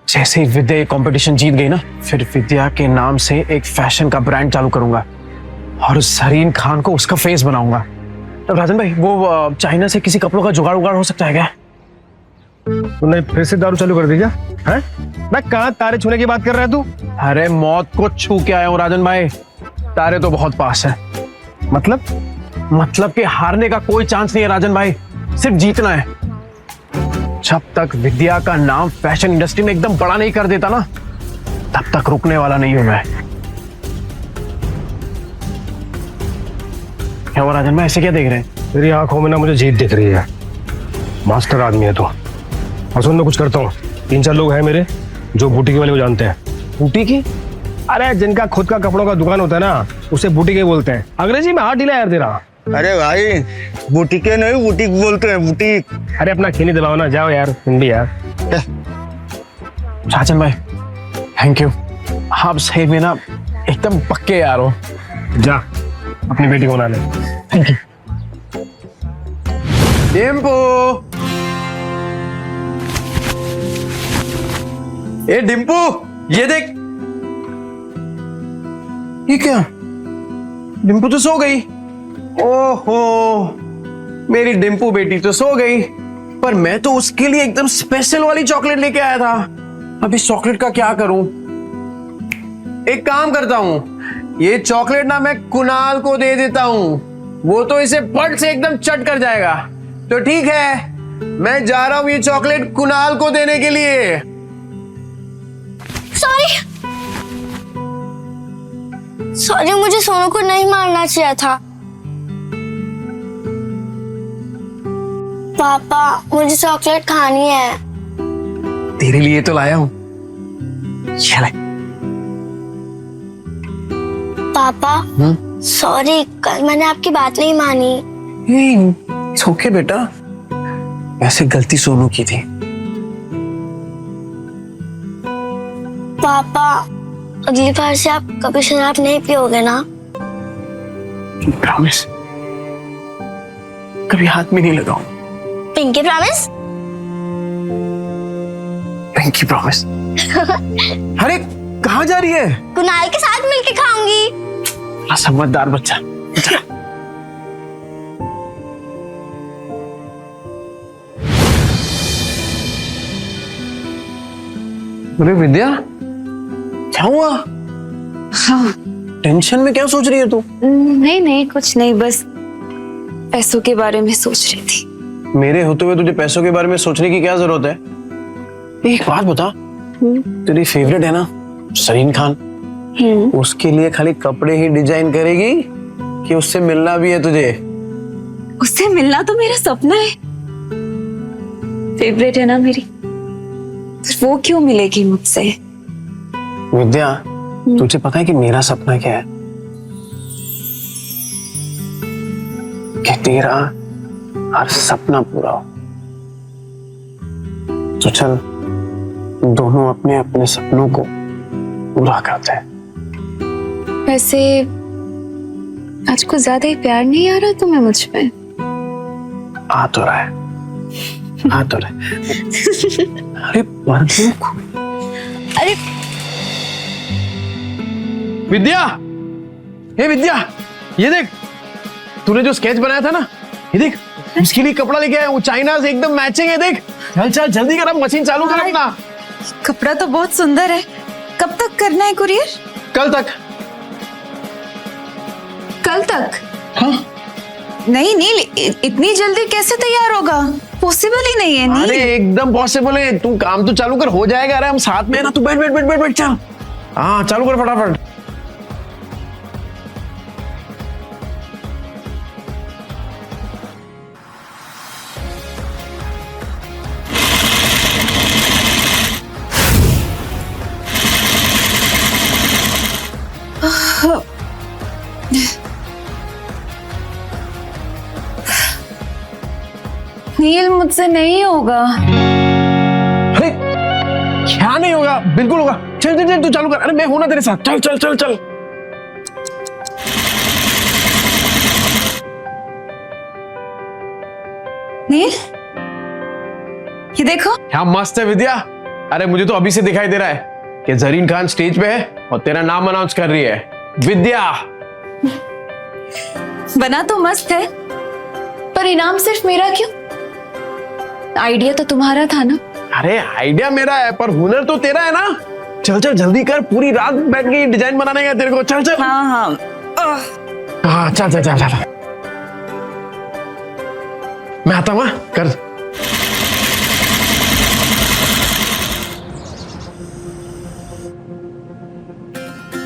जैसे ही विद्या ये कंपटीशन जीत गई ना, फिर विद्या के नाम से एक फैशन का ब्रांड चालू करूंगा और उस जरीन खान को उसका फेस बनाऊंगा। तो राजन भाई, वो चाइना से किसी कपड़ों का जुगाड़ उगाड़ हो सकता है क्या? तूने फिर से दारू चालू कर दी क्या? हैं? मैं कहाँ तारे छूने की बात कर रहा है तू? अरे मौत को छू के आया हूँ राजन भाई, तारे तो बहुत पास है। मतलब कि हारने का कोई चांस नहीं है राजन भाई, सिर्फ जीतना है। जब तक विद्या का नाम फैशन इंडस्ट्री में एकदम बड़ा नहीं कर देता ना, तब तक रुकने वाला नहीं हूं मैं। क्या हुआ राजन भाई, ऐसे क्या देख रहे हैं? तेरी आंखों में ना मुझे जीत दिख रही है। मास्टर आदमी है तू। और सुन, मैं कुछ करता हूँ, 3-4 लोग हैं मेरे जो बुटीक वाले को जानते हैं। बुटीक? अरे जिनका खुद का कपड़ों का दुकान होता है ना, उसे बुटीक बोलते हैं। अंग्रेजी में हाथ ढीला यार तेरा। अरे भाई, बुटीके नहीं बुटीक बोलते हैं, बुटीक। अरे अपना खीनी दिलाओ ना, जाओ यार हिंदी यार। राजन भाई थैंक यू, आप सही में ना एकदम पक्के यार हो। जा अपनी बेटी को बना ले। Thank you. डिम्पू, ए डिम्पू, ये देख। ये क्या? डिम्पू तो सो गई। ओहो, मेरी डिम्पू बेटी तो सो गई, पर मैं तो उसके लिए एकदम स्पेशल वाली चॉकलेट लेके आया था। अब इस चॉकलेट का क्या करूं? एक काम करता हूं, ये चॉकलेट ना मैं कुणाल को दे देता हूं, वो तो इसे पट से एकदम चट कर जाएगा। तो ठीक है, मैं जा रहा हूं ये चॉकलेट कुणाल को देने के लिए। सॉरी, मुझे सोनू को नहीं मारना चाहिए था। पापा, मुझे चॉकलेट खानी है। तेरे लिए तो लाया हूं, चल। पापा सॉरी, कल मैंने आपकी बात नहीं मानी। ओके बेटा, वैसे गलती सोनू की थी। पापा, अगली बार से आप कभी शराब नहीं पियोगे ना? प्रॉमिस, कभी हाथ में नहीं लगाऊं। Pinky promise? Pinky promise. अरे कहाँ जा रही है? कुणाल के साथ मिलके खाऊंगी। समझदार बच्चा। अरे विद्या, क्या हुआ? हाँ। टेंशन में क्या सोच रही है तू? नहीं नहीं, कुछ नहीं, बस पैसों के बारे में सोच रही थी। मेरे होते हुए तुझे पैसों के बारे में सोचने की क्या जरूरत है? एक बात बता, तेरी फेवरेट है ना सरीन खान, उसके लिए खाली कपड़े ही डिजाइन करेगी कि उससे मिलना भी है तुझे? उससे मिलना तो मेरा सपना है, फेवरेट है ना मेरी, तो वो क्यों मिलेगी मुझसे? विद्या, तुझे पता है कि मेरा सपना क्या है? कि तेरा हर सपना पूरा हो। तो चल दोनों अपने अपने सपनों को पूरा करते हैं। वैसे आज कुछ ज्यादा ही प्यार नहीं आ रहा तुम्हें मुझ पे? आ तो रहा है, आ तो रहा है। अरे अरे विद्या, हे विद्या, ये देख, तूने जो स्केच बनाया था ना, ये देख, उसके लिए कपड़ा लेके आया हूँ, चाइना से एकदम मैचिंग है। देख, चल चल जल्दी कर, अब मशीन चालू कर अपना। कपड़ा तो बहुत सुंदर है, कब तक करना है कुरियर? कल तक। कल तक? हाँ। नहीं नील, इतनी जल्दी कैसे तैयार होगा? पॉसिबल ही नहीं है नील। अरे एकदम पॉसिबल है, तू काम तो चालू कर, हो जाएगा। अरे हम साथ में है ना, तू बैठ बैठ बैठ बैठ बैठ, चल। हाँ चालू कर फटाफट। नील मुझसे नहीं होगा। अरे क्या नहीं होगा? बिल्कुल होगा। चल चल चल, तू चालू कर। अरे मैं हूं ना तेरे साथ, चल चल चल चल। नील, ये देखो। क्या मस्त है विद्या। अरे मुझे तो अभी से दिखाई दे रहा है कि जरीन खान स्टेज पे है और तेरा नाम अनाउंस कर रही है, विद्या। बना तो मस्त है, पर इनाम सिर्फ मेरा क्यों? आइडिया तो तुम्हारा था ना? अरे आइडिया मेरा है, पर हुनर तो तेरा है ना। चल चल जल्दी कर, पूरी रात बैठ के डिजाइन बनाने का तेरे को। चल चल। हाँ हाँ हाँ चल चल चल चल, मैं आता हूँ। कर।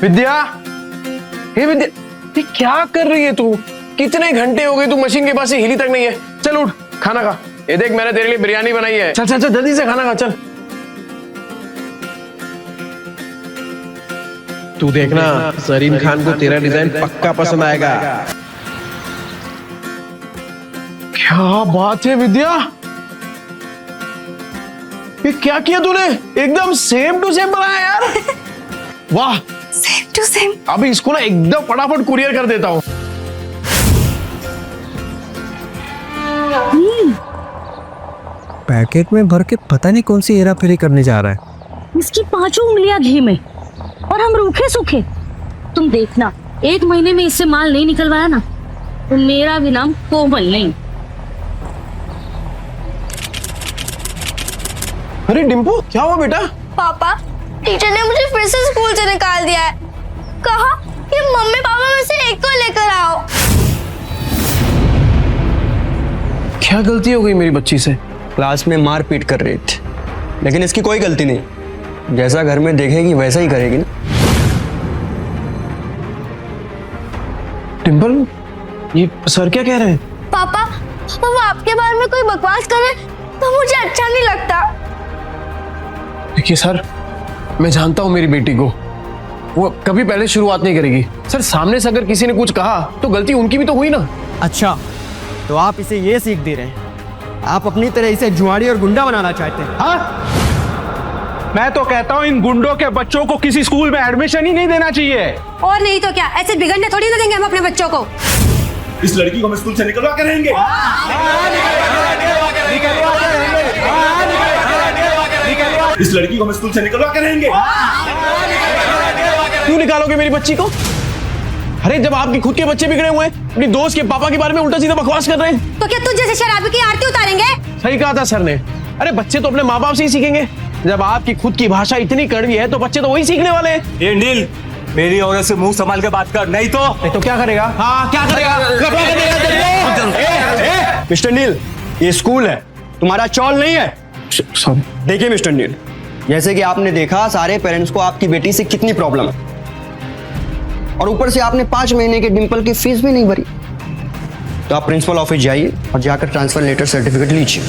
विद्या, हे विद्या, ये क्या कर रही है तू? कितने घंटे हो गए तू मशीन के पास से हिली तक नहीं है। चल उठ, खाना खा। ये देख, मैंने तेरे लिए बिरयानी बनाई है। चल चल चल जल्दी से खाना खा, चल। तू देखना, सरीन खान को तेरा डिजाइन पक्का पसंद आएगा। क्या बात है विद्या, ये क्या किया तूने? एकदम सेम टू सेम बनाया यार। वाह, सेम टू सेम। अभी इसको ना एकदम फटाफट कुरियर कर देता हूँ। पैकेट में भर के पता नहीं कौन सी हेरा फेरी करने जा रहा है। इसकी 5 उंगलियां घी में और हम रूखे सूखे। तुम देखना, 1 महीने में इससे माल नहीं निकलवाया ना तो मेरा भी नाम कोमल नहीं। अरे डिम्पू, क्या हुआ बेटा? पापा, टीचर ने मुझे फिर से स्कूल से निकाल दिया है। कहा कि मम्मी पापा में से एक को लेकर आओ। क्या गलती हो गई मेरी बच्ची से? क्लास में मार पीट कर रही थी, लेकिन इसकी कोई गलती नहीं। जैसा घर में देखेगी वैसा ही करेगी ना। डिम्पल, ये सर क्या कह रहे हैं? पापा, वो आपके बारे में कोई बकवास करे तो मुझे अच्छा नहीं लगता। देखिए सर, मैं जानता हूं मेरी बेटी को, वो कभी पहले शुरुआत नहीं करेगी। सर सामने से अगर किसी ने कुछ कहा तो गलती उनकी भी तो हुई ना। अच्छा, तो आप इसे ये सीख दे रहे हैं? आप अपनी तरह इसे जुआड़ी और गुंडा बनाना चाहते हैं? हाँ? मैं तो कहता हूँ इन गुंडों के बच्चों को किसी स्कूल में एडमिशन ही नहीं देना चाहिए। और नहीं तो क्या, ऐसे बिगड़ने थोड़ी ना देंगे हम अपने बच्चों को। इस लड़की को हम स्कूल से निकलवा के रहेंगे। इस लड़की को हम स्कूल से निकलवा के रहेंगे। क्यों निकालोगे मेरी बच्ची को? अरे जब आपके खुद के बच्चे बिगड़े हुए हैं, अपनी दोस्त के पापा के बारे में उल्टा सीधा बकवास कर रहे हैं। तो क्या तुझ जैसे शराबी की आरती उतारेंगे? सही कहा था सर ने। अरे बच्चे तो अपने माँ बाप से ही सीखेंगे। जब आपकी खुद की भाषा इतनी कड़वी है तो बच्चे तो वही सीखने वाले हैं। ये नील, मेरी औरत से मुंह संभाल के बात कर, नहीं तो क्या करेगा? हाँ क्या करेगा? मिस्टर नील, ये स्कूल है, तुम्हारा चौल नहीं है। देखिए मिस्टर नील, जैसे कि आपने देखा सारे पेरेंट्स को आपकी बेटी से कितनी प्रॉब्लम है, और ऊपर से आपने 5 महीने के डिंपल की फीस भी नहीं भरी। तो आप प्रिंसिपल ऑफिस जाइए और जाकर ट्रांसफर लेटर सर्टिफिकेट लीजिए।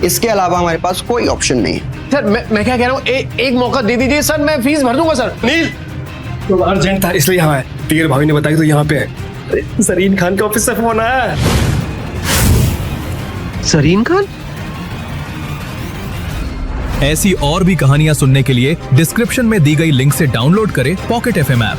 इसके अलावा हमारे पास कोई ऑप्शन नहीं है। सर मैं क्या कह रहा हूँ, एक मौका दे दीजिए सर, मैं फीस भर दूंगा सर। नील, तो अर्जेंट था इसलिए यहाँ है। तेरे भाभी ने बताया तो यहाँ पे है। सरीन खान के ऑफिस से फोन आया। सरीन खान? ऐसी और भी कहानियां सुनने के लिए डिस्क्रिप्शन में दी गई लिंक से डाउनलोड करें पॉकेट FM ऐप।